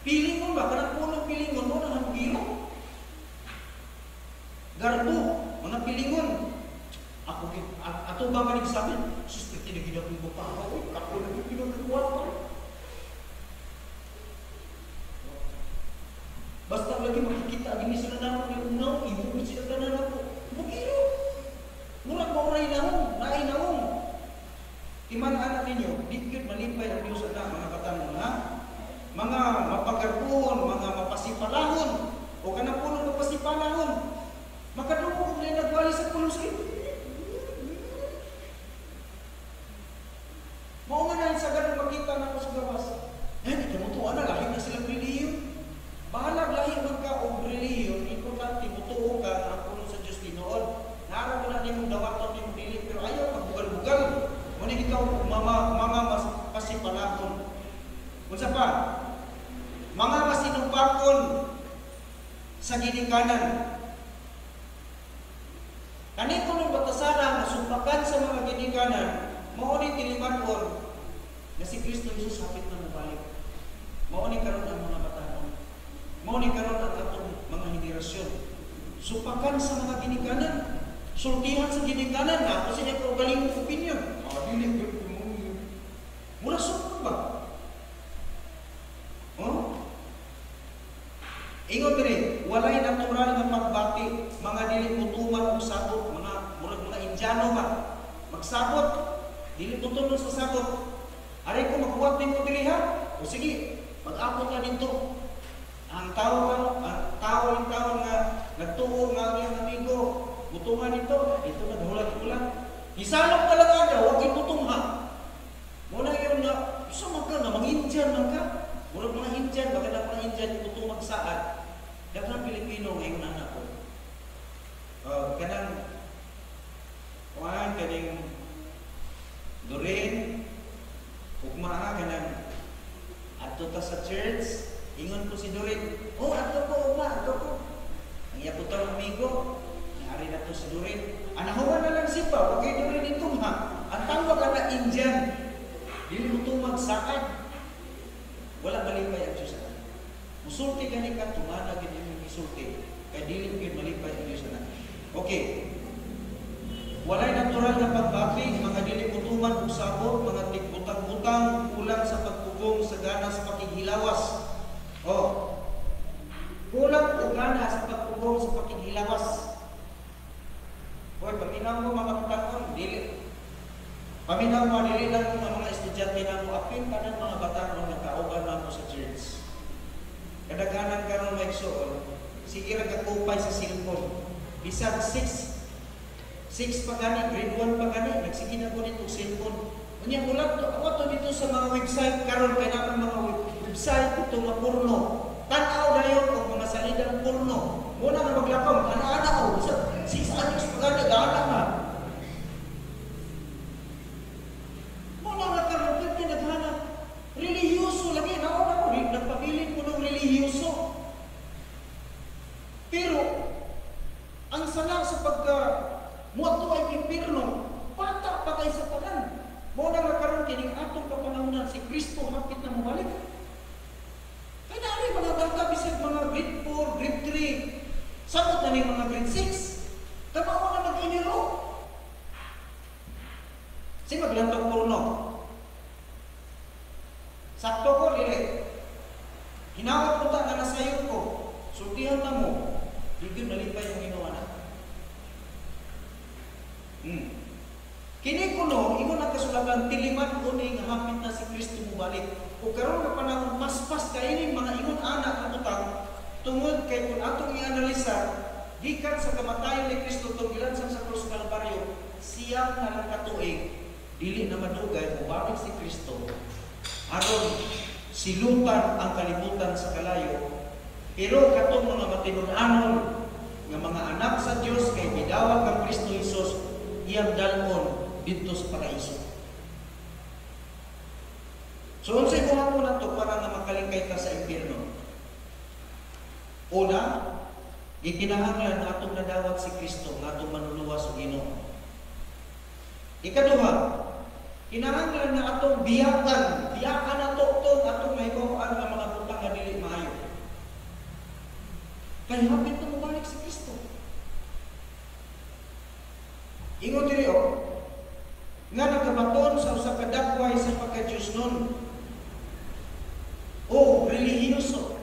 Pilingon ba? Kanang puno pilingon mo ng hambugiro? Garbo, mga pilingon. Ato ba manig sa amin? Sus, tinagin akong buka ako. Ako lagi pinagkuhan ko. Basta lagi makikita, gini sila naman yung unaw, ibig sila tanan ako. Bugiro. Murag mauray naong, naay naong. Timan-anak ninyo, di yun malipay ang Diyos na mga katanong ha? Mga mapagarbuhon, mga mapasipalahon, o kanapulong mapasipalahon. Makadungog na nagwali sa pulong sa ito. Maunganan sa ganun makita na ako sa gawas. Hindi ka mutuan na, lahing na silang reliyon. Bahalag lahi man ka o reliyon, importante, mutuo ka na ang pulong sa Diyos tinoon. Naara mo na din mong dawaton, din mong dilit, pero ayaw magbugal-bugal. Ngunit ikaw, mga pasipalahon. Unsa pa? Mga masinupakon sa ginikanan. Kanito ng batasara na sumpakan sa mga ginikanan, mauni tilimanon na si Kristo Jesus hapit na mabalik. Mauni karon ang mga batanon. Mauni karon ang atong mga henerasyon. Sumpakan sa mga ginikanan. Sultihan sa ginikanan na ako sa inyo pero galing mo opinion. Dili ko mo. Mura sumpa ba? Ingon rin, walay natural na pagbati, mga dili putuman o sabot, mga Indiano ba? Magsabot, dili putuman sa sabot. Aray ko magbuhat din mo dili ha? O sige, mag-abot na dito. Ang tao nga nagtuo nga ang amigo, butungan ito naghulat-hulat. Isalok talaga daw, huwag iputunga. Muna yun na, isa ka na, mga Indian man ka. Muna mga Indian, baka na mga Indian, iputungan saan. Dapat Pilipino ngayon na anak ko. Kanang Doreen, ugma kanang adto ta sa church, ingon ko si Doreen, adto ko, adto ko. Ang iyaputang amigo, nangyari na to si Doreen. Anahawan na lang siya pa, huwag kayo Doreen itong ha. Ang tawag ka na Indian, dili mo itong magsaad. Wala malipay ang Diyos na. Musulti ka ni ka, tumana gini yung isulti. Kaya dili mo malipay ang Diyos na. Okay. Walay natural na pagbati, mga dili putuman o sabot, mga tigbutang-butang, kulang sa pagpugong sa gana sa pakighilawas. Kulang o gana sa pagpugong sa pakighilawas. Paminaw mo mga katangon, dili. Paminaw mo, dili lang mga estudyante na mo, apin pa ng mga batangon na kauban na mo sa church. Kadaganan ka ng maigsoon, sige nagkakupay sa cellphone. Bisag 6 pa gani, grade 1 pa gani, nagsige na ko nito cellphone. Unya ulat to, ako to dito sa mga website karon kay naman mga website ito nga porno. Tanaw dayon og mga salidang porno. Muna nga maglakaw, ana-ana ko. 6 anos pa gani gana na. Muna nga karon kay naghanap relihiyoso lagi naon ako rin nagpabilin ko ng relihiyoso. Pero pagka muadto ay impierno, bata pa kay sa tanan. Mo na nga karon kining atong kapanahonan si Kristo hapit na mobalik. Kaya na mga bata bisag mga grade 4, grade 3, sabot na ni mga grade 6. Tama na mag-iniro. Si maglantong porno. Sakto ko, dili. Hinawat ko ta nga nasayod ko. Sultihan na mo. Digid nalipay yung ginawa na. Kini kuno, ingon ang kasulatan, tiliman ko ni nga hapit na si Kristo mubalik. O karon nga panahon, maspas kainin mga ingon anak na utang, tungod kay kung atong i-analisa, gikan sa kamatayon ni Kristo tong gilansang sa krus Kalbaryo, siyang nalang katuig, dili na madugay, mubalik si Kristo. Aron, silutan ang kalibutan sa kalayo, pero katong mga matinud-anon nga mga anak sa Dios kay gidawat ang Kristo Jesus, iyang dalon dito sa paraiso. So, unsay buhat mo na ito para na makalingkay ka sa impierno? Una, ikinahanglan na atong nadawat si Kristo, na atong manuluwas o Ginoo. Ikaduha, kinahanglan na atong biyakan na atong mahibawaan ang mga butang na dili maayo. Kaya hapit na mabalik si Kristo. Ingon diri nga nagabaton sa usa ka dakway sa pagka-Diyos nun o relihiyoso.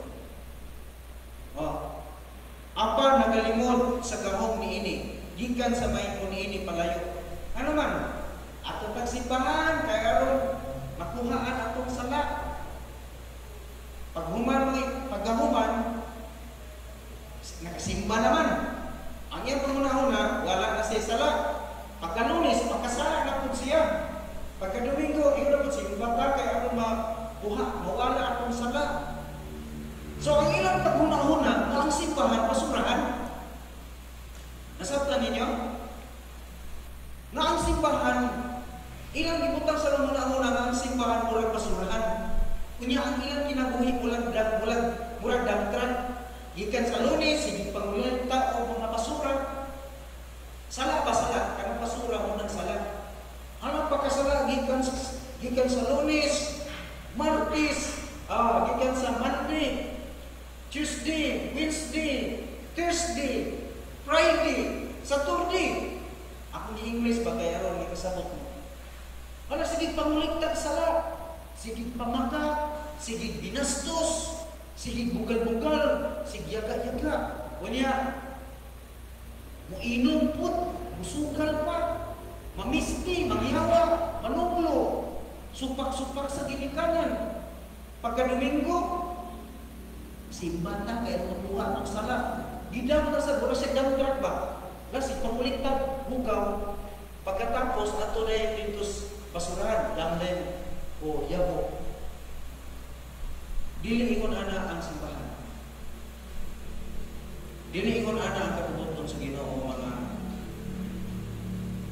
Apa nagalimod sa gahom niini, gikan sa may niini palayo. Ano man, atong pagsimbahan kay aron makuhaan atong sala. Paggahuman, nakasimba naman. Ang iyang pangunahuna, wala na siya sala. Pagka-Lunes, pagkasala na po siya. Pagka-Domingo, iyon na po siya. Baka kay aron mawala atong sala. So, ang ilang paghuna-huna, ang simbahan, basurahan. Nasabtan ninyo? Na ang simbahan, ilang ibutang sa huna-huna na ang simbahan murag basurahan. Kunya ang ilang kinabuhi murag damtran. Gikan sa Lunes, sige pangulita o mga basura. Sala ba sala? Kanang basura mo ng sala. Ano pa kasala? Gikan sa Lunes, Martes, gikan sa Monday, Tuesday, Wednesday, Thursday, Friday, Saturday. Ako ni English ba kaya ron may kasabot mo? Wala, sige panguligtag sala, sige pamaka, sige binastos, sige bugal-bugal, sige yaga-yaga. Wanya, muinom put, musugal pa, mamisti, mangyawa, manublo, supak-supak sa gilikanan. Pagka-Domingo, simba na kaya mabuha ng sala. Gidam na sa gula siya damdrak ba? Kasi panguligtag, bugaw. Pagkatapos, ato na yung pintos basurahan, lamlem o yabo. Dili ingon ana ang simbahan. Dili ingon ana ang katubuton sa Ginoo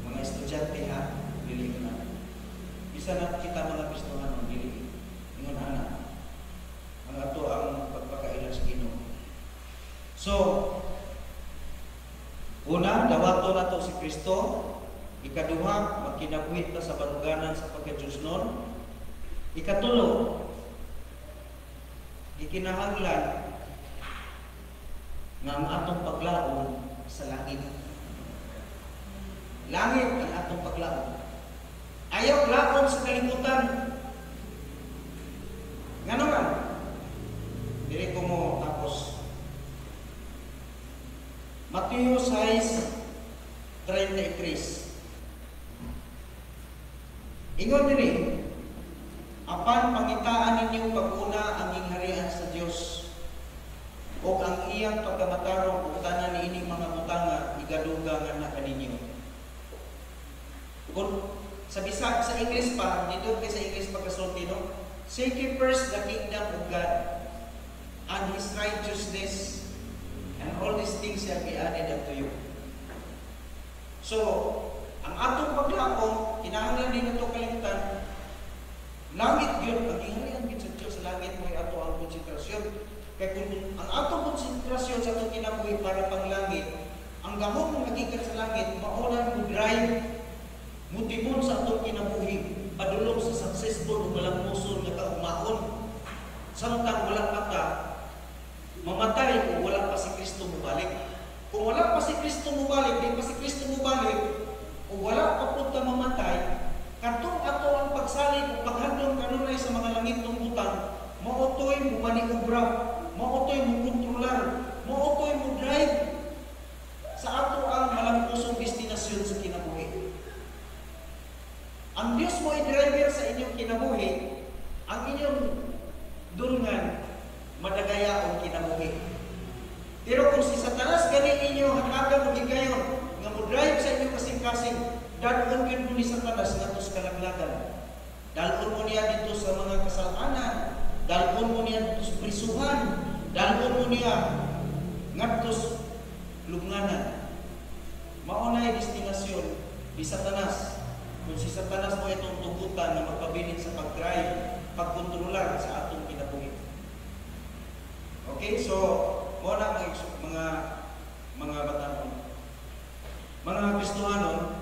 mga estudyante ha. Dili ingon ana. Bisa na kita mga Kristohano, dili ingon ana. Ang ato ang pagpakailan sa Ginoo. So, una, dawato na to si Kristo. Ikaduha, magkinabuhit na sa baruganan sa pagka-Diyosnon. Ikatulo, ikinahanglan nga ang atong paglaom sa langit. Langit ang atong paglaom. Ayaw laom sa kalibutan. Ngano man? Dili ko mo tapos. Mateo 6:33. Ingon diri, apan pangitaan ninyo pag-una ang ingharian sa Dios o ang iyang pagkamatarong ug tanan niining mga butanga igaduga nga na kaninyo. Kung sa Bisag sa English pa, dito kay sa English pagkasulti no, seek ye first the kingdom of God and His righteousness, and all these things shall be added unto you. So, ang atong paglaom, kinahanglan din ito kalimutan, langit yun, ang ingharian din sa Diyos sa langit, may ato ang konsentrasyon. Kaya kung ang atong konsentrasyon sa atong kinabuhi para pang langit, ang gahom nga gikan sa langit mauna mo drive mo timon sa atong kinabuhi padulong sa successful ug malampuson nga kaugmaon samtang wala pa ta mamatay kung wala pa si Kristo mubalik. Kung wala pa si Kristo mubalik, di pa si Kristo mubalik, kung wala pa po ta mamatay, katong ato ang pagsalig o paghadlong kanunay sa mga langit ng butang, mautoy mo maniobra, mautoy mo kontrolar, mautoy mo drive sa ato ang malampusong destinasyon sa kinabuhi. Ang Diyos mo i-driver sa inyong kinabuhi, ang inyong dulngan, madagaya o kinabuhi. Pero kung si Satanas gani inyo hatagan o higayon nga mo drive sa inyong kasing-kasing, dalon kin mo ni Satanas ngadto sa kalaglagan. Dalon mo niya dito sa mga kasalanan, dalon mo niya dito sa prisuhan, dalon mo niya ngadto sa lubnganan. Mao na destinasyon ni Satanas. Kung si Satanas mo itong tugutan na magpabilin sa pag-drive, pagkontrolar sa atong kinabuhi. Okay, so muna mga batanon, mga Kristohanon,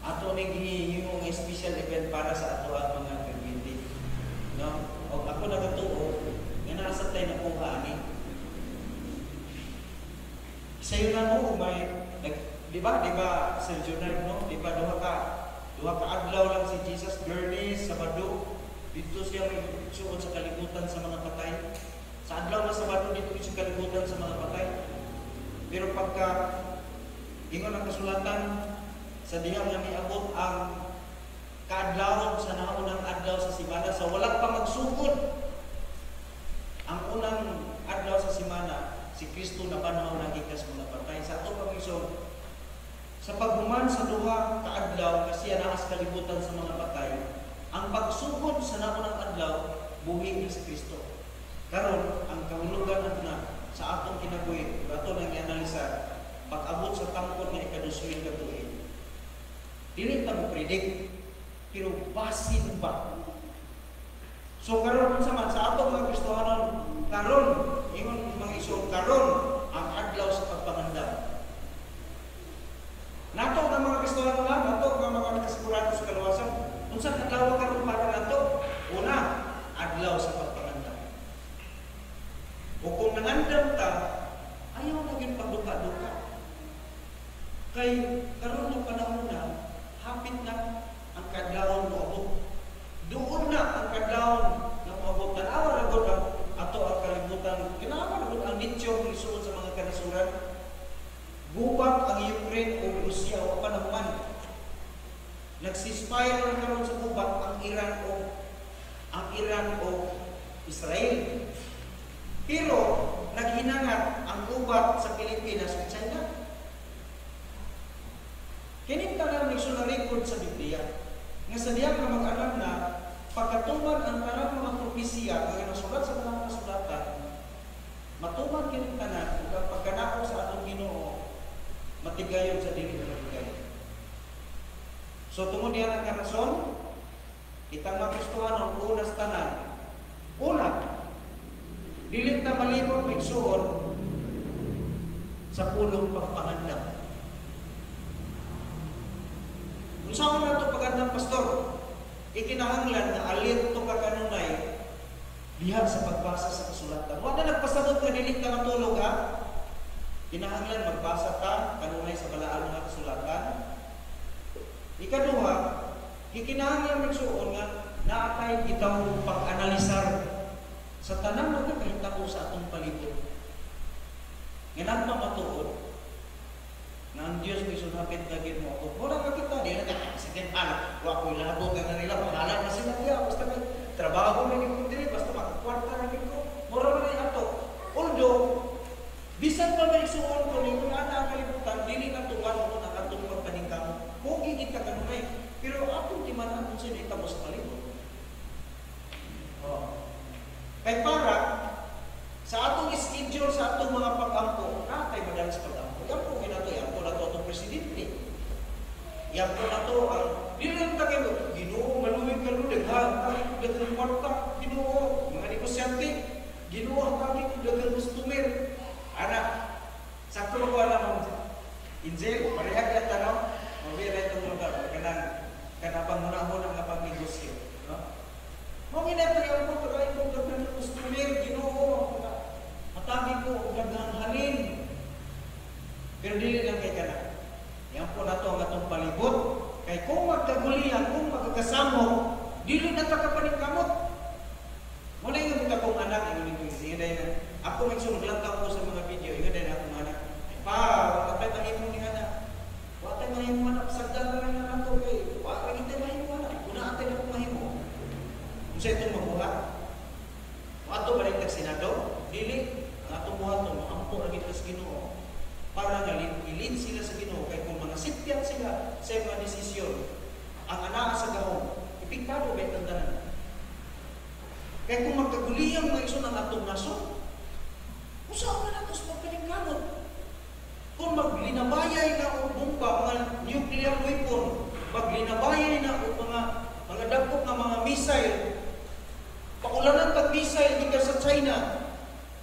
ato ning gihimo nga special event para sa ato ang mga community. No? O ako nagatuo nga nasa tay nakuha ani. Sayo na mo may di ba Sir Junard, no? Di ba duha ka adlaw lang si Jesus Bernie Sabado dito siya may suod sa kalibutan sa mga patay. Sa adlaw na Sabado dito sa kalibutan sa mga patay. Pero pagka ingon ang kasulatan sa diha nga miabot ang kaadlawon sa naunang adlaw sa simana sa wala pa magsugod. Ang unang adlaw sa simana si Kristo na panahon na gikas mga patay. Sa ato pag-igsoon, sa paghuman sa duha ka adlaw kasi ana sa kalibutan sa mga patay, ang pagsugod sa naunang adlaw buhi ni si Kristo. Karon ang kahulugan na sa atong kinabuhi, ato nang i-analisa pag-abot sa tangkod nga ika-2000 ka tuig. Dili ta mo predict, pero basin ba? So karon sa atong mga Kristohanon, karon ingon mga isog karon ang adlaw sa pagpangandam. Nato nga mga Kristohanon lang, nato nga mga nakasigurado sa kaluwasan, unsa kadlaw karon para nato? Una, adlaw sa pagpangandam. O kung nangandam ta, ayaw naging pagduka-duka. Kay karon ng panahon na, hapit na ang kadlawon moabot. Doon na ang kadlawon na moabot. Tanawa na gud ang ato ang kalibutan. Kinahanglan na gud ang nityo lisuod sa mga kanasuran. Gubat ang Ukraine o Russia o panahuman. Nagsispire na karon sa gubat ang Iran o Israel. Pero naghinangat ang gubat sa Pilipinas at China. Kini tanan ni suna record sa Biblia nga sa diha nga mag-alam na pagkatuman ang tanang mga propesiya nga nasulat sa mga kasulatan, matuman kini tanan ug ang pagkanako sa atong Ginoo matigayon sa dili matigay. So tungod diha ang rason, itang mga Kristohanon unas tanan. Una, dili ta malibot migsuon sa pulong pagpangandam. Unsa man ato pagandam pastor? Ikinahanglan na alerto ka kanunay diha sa pagbasa sa kasulatan. Wa na nagpasabot ka dili ka matulog ha. Kinahanglan magbasa ka kanunay sa balaang nga kasulatan. Ikaduha, ikinahanglan migsuon nga naatay ikaw pag-analisar sa tanang mga kahitabo sa atong palibot. Nga matuod na ang Diyos may sunapit na mo ako. Muna makita, di na accidental. Wa ko'y labot na nila, pangalan na sila niya. Basta may trabaho na yung kundiri, basta makakwarta na ko. Mura na ato. Although, bisan pa may suon ko, kung ana ang kalibutan, dili na tuwan mo na atong pagpaningkamo. Kung higit ka kanunay. Pero atong timanan kung sino itamo sa palibot. Kay para sa atong schedule, sa atong mga pag-ampo, natay madalas pag-ampo. Yan po ginato, yan po na to atong presidente. Yan po na to ang nilang tayo, Ginoo, maluwig ka lulig, ha? Dagang kwarta, Ginoo, mga negosyante, Ginoo, ang kami dagang customer. Anak, sakto ko alam mo. Injil, parehag yan tanong, mabira itong lugar, kanapang muna-muna nga pag-negosyo. No? Mga ginatayaw ko, tagay ko, gagawin ko, customer, ginoo, matagi ko, gagang halin. Pero dili lang kay kana. Yan po na ito ang atong palibot. Kay kung magkagulihan, kung magkakasamo, dili na kakapaningkamot. Muna yung mga kong anak, yung ako may sunod lang ko sa mga video, yung din akong anak. Pa, wakapay mahimong ni anak. Wakapay mahimong anak, sagdan na lang anak ko. Wakapay hindi mahimong anak. Una atay na kong mahimong. Kung sa itong mabuhat, ato ba rin nagsinado? Dili, ang atong buhat ito, maampo na kita sa Ginoo. Para nga ilin sila sa Ginoo. Kaya kung mga sipyat sila sa mga desisyon, ang anak sa gahong, ipigpado ba itong tanan? Kaya kung magkaguliyang mga iso ng atong naso, usaw na nato sa pagpaningkamot. Kung maglinabayay na o bomba, mga nuclear weapon, maglinabayay na o mga dagkok na mga missile, paulanan pag-missile dito sa China,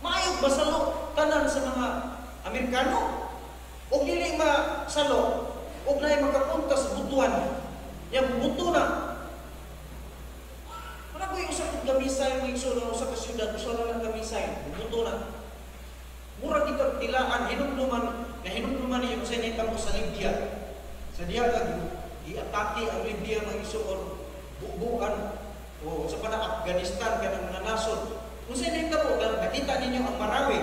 maayog masalo tanan sa mga Amerikano, o dili masalo, o na makapunta sa butuan, yung buto na. Wala ko yung usap ng missile, may iso na sa kasyudad, uso na lang missile, buto na. Mura kita tilaan, hinumduman niyo sa initang mo sa Libya. Sa diya, i-atake ang Libya ng iso o bubukan o sa pana Afghanistan ka ng mga nasod. Kung sa initang mo, nakita ninyo ang Marawi.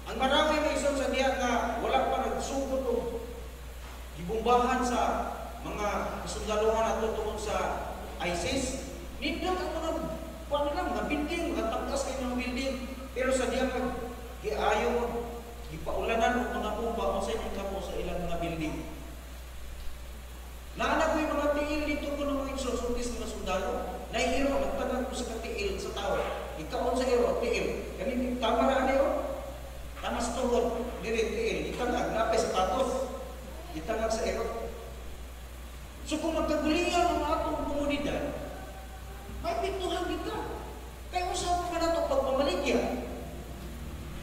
Ang Marawi na iso sa diya na wala pa nagsugot o gibumbahan sa mga kasundaluhan at tutungod sa ISIS. Nindang ako na, paano lang, mga building, mga tangkas kayo ng building. Pero sa diya ayaw mo, ipaulanan o mga pumpa o sa inyong kapo sa ilang mga building. Naanap ko yung mga tiil dito ko ng mga exorcism na sundalo. Naihiro, nagtanong ko sa katiil sa tao. Ikaon sa iro, tiil. Kanina, tama na ano yun? Tamas tuhod, diri tiil. Itangag, napay sa patos. Itangag sa iro. So kung magkagulihan ang atong komunidad, may pintuhan kita. Kaya usaw pa na ito pagpamaligya.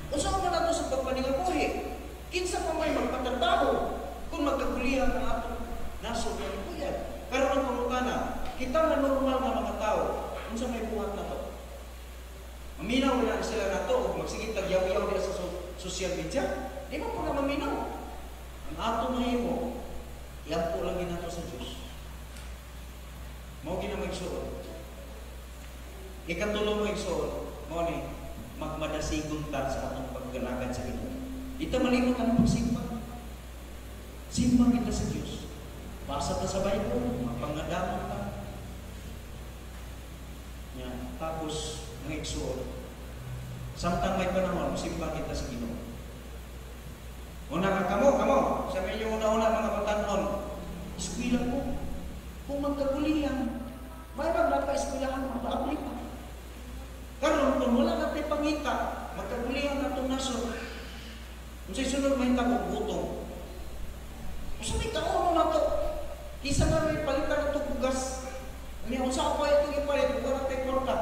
Usaw pa na ito sa pagpaningabuhi. Kinsa pa may magpatrabaho kung magkagulihan ang atong naso na ikuyan. Pero ang pangutana, kita na normal na mga tao, kung sa may buhat na ito. Maminaw na sila na ito o magsigit tagyaw-yaw nila sa social media. Di ba po na maminaw? Ang atong mahimo, yan po lang ginato sa Diyos. Mao ginamagsuot. Ikatulong mo igsoon, mo ni magmadasigon ta sa atong pagganagan sa Ginoo. Ito malimot ang pagsimba. Simba kita sa Diyos. Basa ta sa Bible, mapangadamon ta. Yan. Tapos, ang igsoon. Samtang may panahon, simba kita sa Ginoo. Una ka kamo, sa medyo una-una mga batanon, eskwela ko. Kung magkagulihan, may magpapa-eskwelahan, magpa-apply pa. Karon kung wala natin pangita, magkagulihan na itong naso. Kung sa'y sunod may takong butong. Kung sa'y taon mo na ito, kisa na rin palitan na itong bugas. May unsa pa itong ipalit, kung wala tayo kwarta.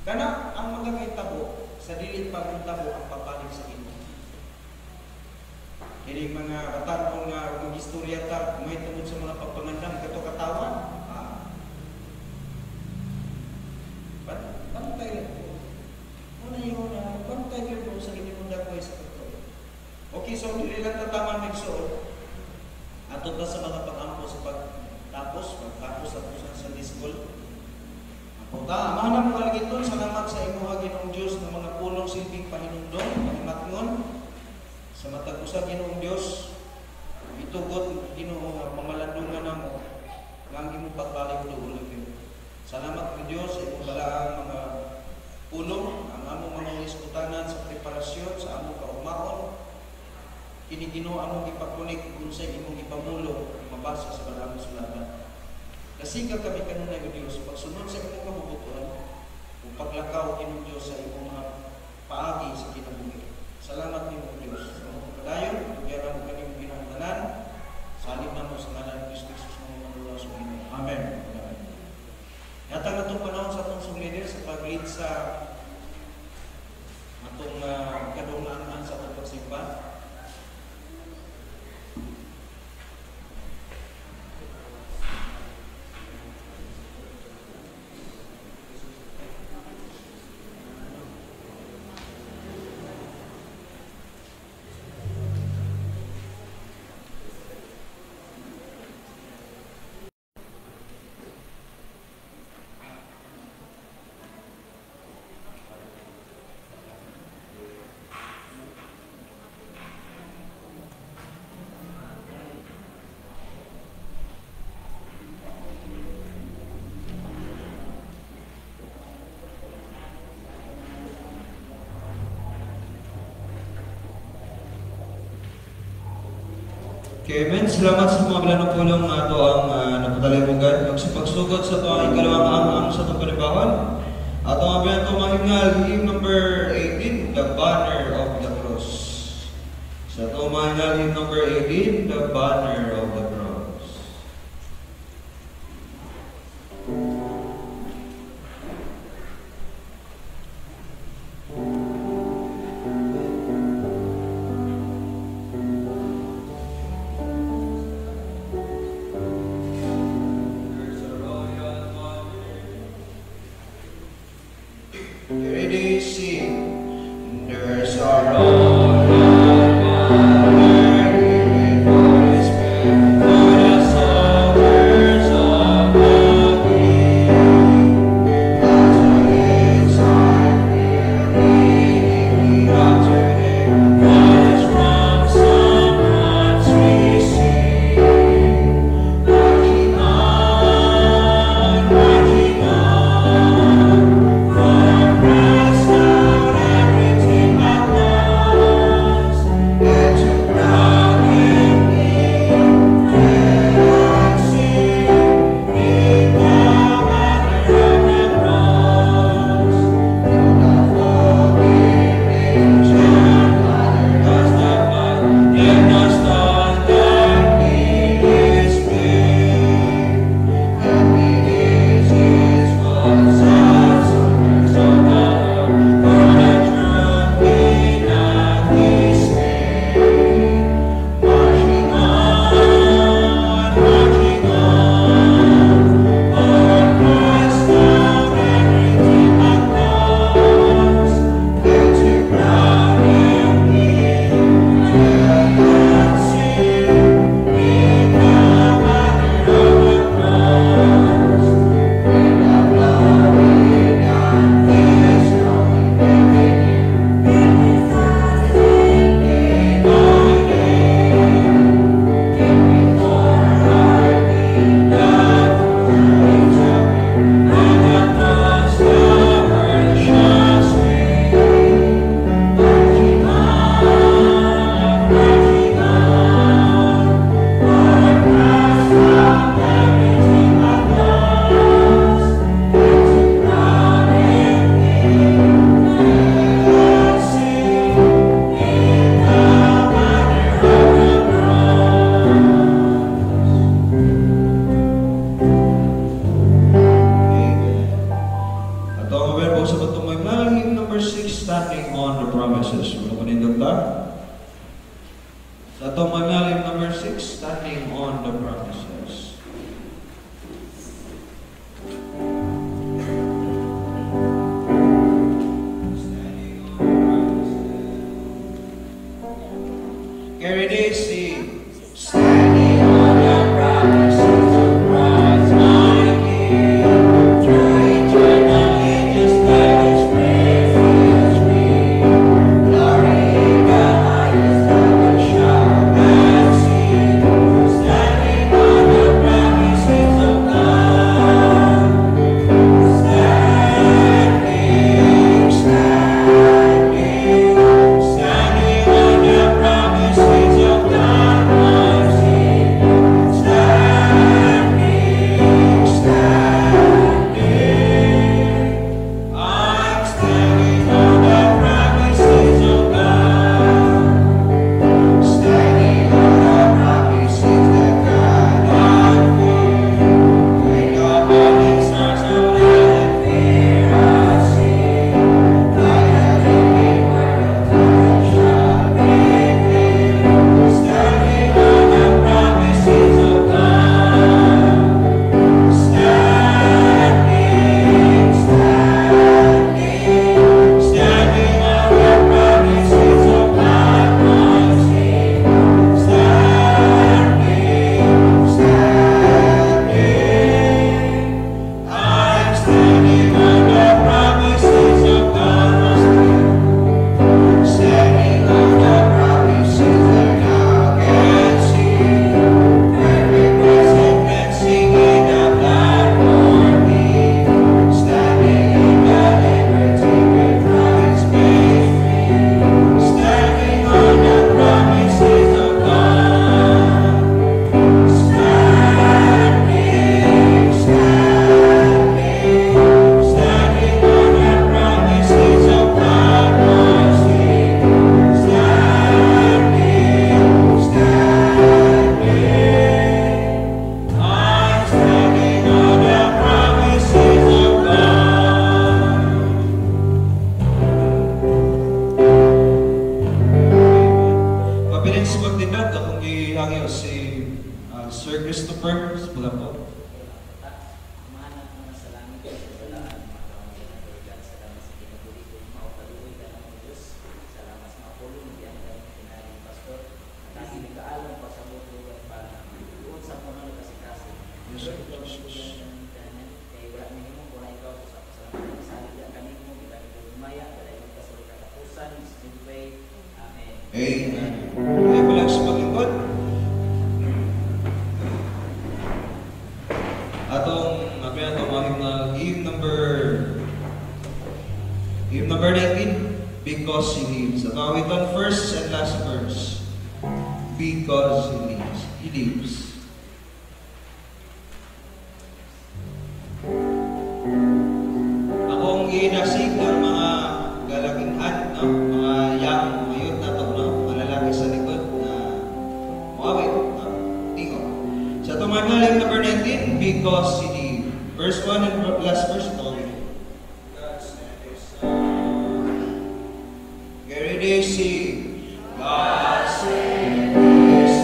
Kana ang mga may tabo, sa dilit pa ng tabo ang papalig sa ino. Kaya mga batanong nga, kung istorya ta, may tungod sa mga pagpangandam, kato katawan, pantay lang po. Muna yun, pantay lang po sa inyong dakway sa pagkaw. Okay, so hindi lang tataman nagsuot. Ato ta sa mga pag-ampo sa pagtapos at sa Sunday School. Ako ta, amahan mo kalagit nun, salamat sa imuha Ginoong Diyos ng mga pulong silbing pahinundong, pahimatngon, sa matag usa Ginoong Diyos, itugot Ginoo pamalandungan na mo, ang imong pagbalik do ulit yun. Salamat po Diyos sa imong balaang mga pulong, ang among mga iskutanan sa preparasyon, sa among kaumaon. Kini Ginoo among ipakunik kung sa imong ipamulong, mabasa sa balaang sulatan. Kasigag kami kanunay o Diyos, pagsunod sa imong kabubutuan, kung paglakaw Ginoo Diyos sa imong mga paagi sa kinabuhi. Salamat niyo Diyos. Sa mga pagdayon, tugyara mo kanyang ginahangtanan, salim na mo sa ngalan ni Kristo Jesus ng mga sa Ginoo. Amen. Yatang itong panahon sa atong leader sa pag-lead sa atong kadungaan sa Okay, men, salamat sa mga bilang pulong na ito ang napatalimugad. Sa pagsugod sa ito ang ikalawang ang sa itong panibawal. At ang abiyan ito mahingal, hymn number 18, The Banner of the Cross. Sa ito mahingal, hymn number 18, The Banner of the Cross. Ready, sing. There's a royal banner in His bed for the soldiers of the King. As his heart really after him, rise from someone's we sing. Marching on, marching on. Press out everything I lost, and to crown Him King, dancing in the banner of the cross. Though the falling angel does not fight, yet the stars that He is made, and it is His voice of summer so loud, for the truth we not His name. Marching on, Lord, press down everything I lost, and to crown Him King, dancing in the banner of the cross. When the glory of His throne beneath us in my name, in your heart be love for each other, and the cross the word shall swing. Marching on, Lord, press down everything I've lost, and to crown Him King, dancing in the banner of the cross. Amen. At ang verbo sa patungay na hymn number 6, Standing on the Promises. Wala mo nindog lang? Sa itong hymn number 6, Standing on the Promises. Carry this, sing. Standing on the promises of Christ my King, through eternal ages let His praise fills me. Glory in the highest heaven shall man see, standing on the promises of God. Standing, standing, standing on the promises of God, my oportunidad akong gihangyo si Sir Christopher sa Bulapo. Amen. Ay pala sa paglingkod. Atong napian itong hymn number 19, Because He Lives. At awitan first and last verse. Because He lives. He lives. Akong ginasig ng mga galaginhan, no? Mga young, mayot na to, no? Malalaki sa likod na muawit, no? Tingo. Sa itong number 19, Because He lives. Verse 1 and last verse 2. Get ready, sing. God save His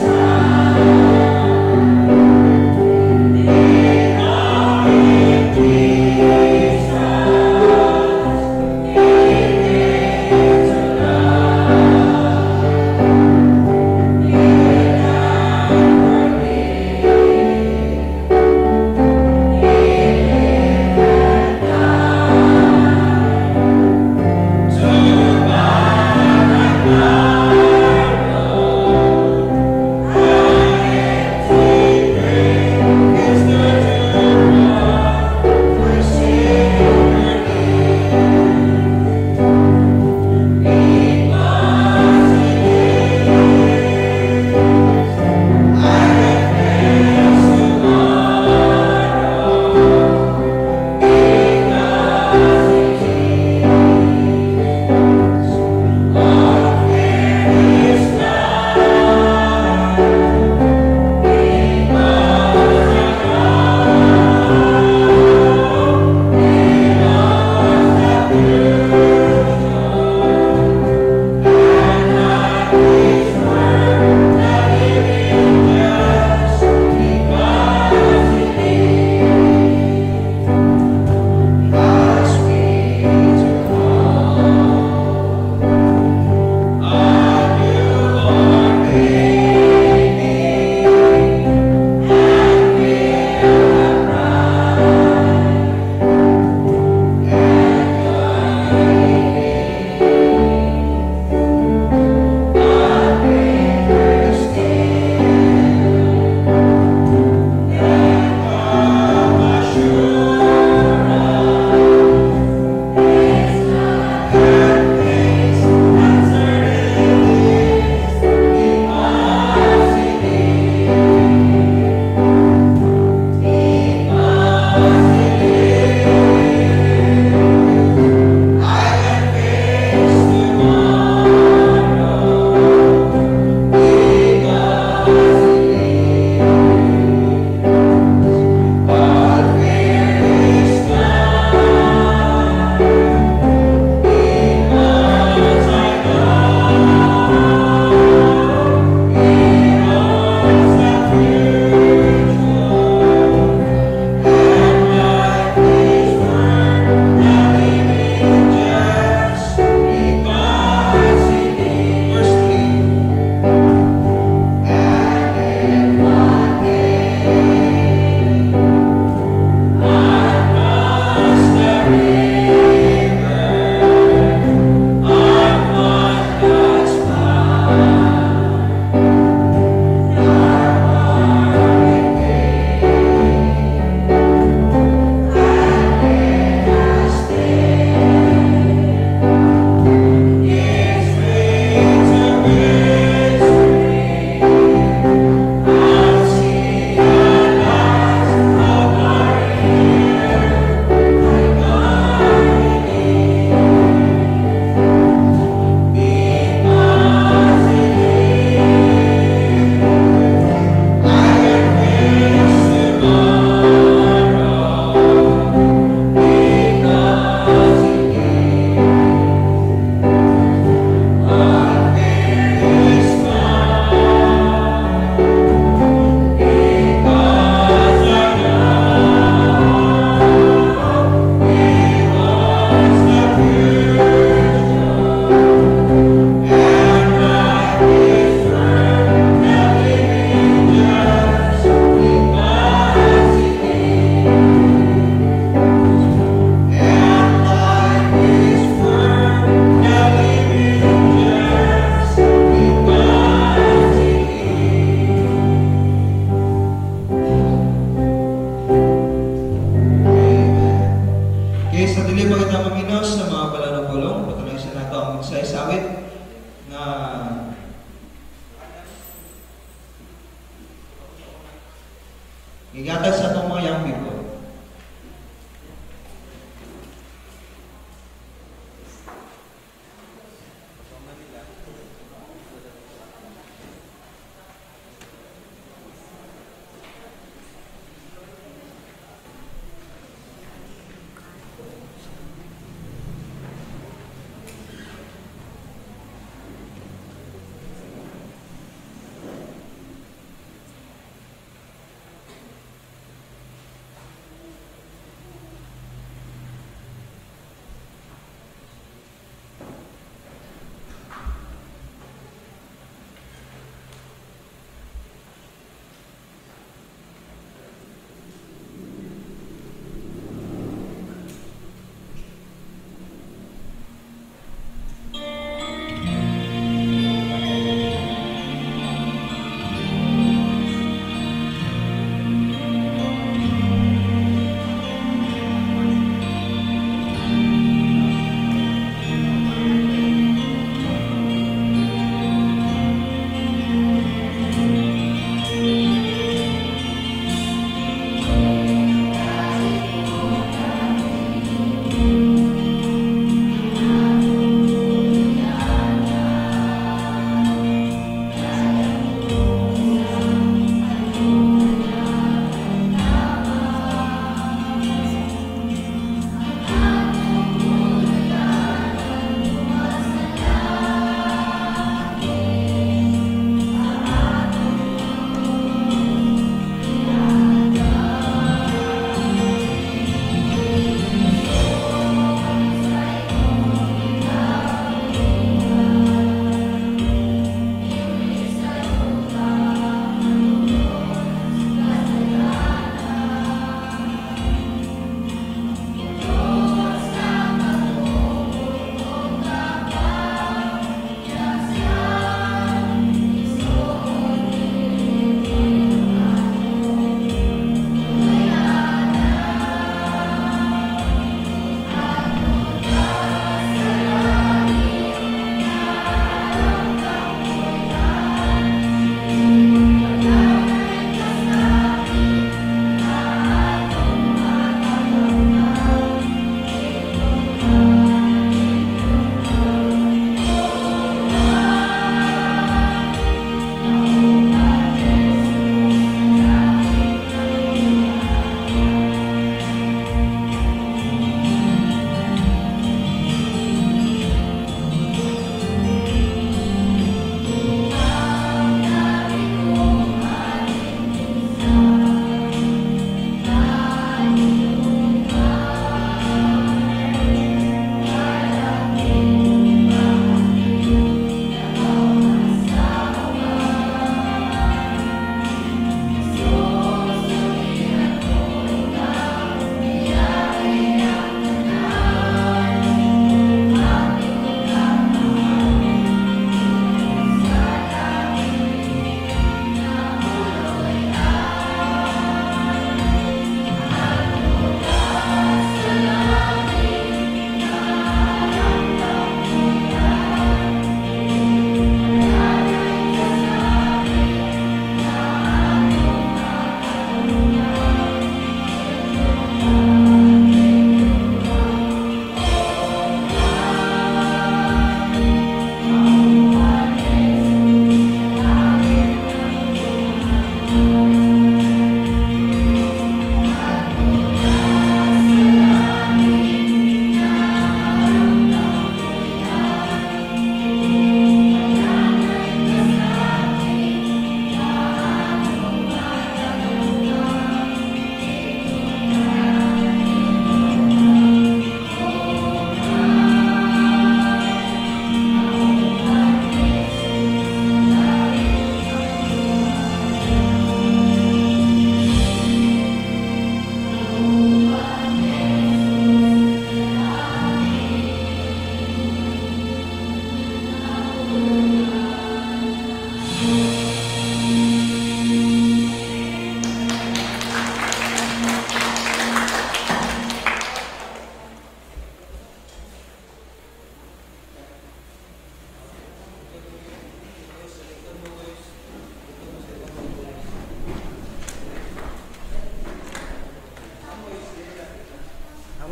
Gigatag sa itong mga young people.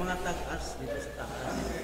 mga tag-as dito sa taas.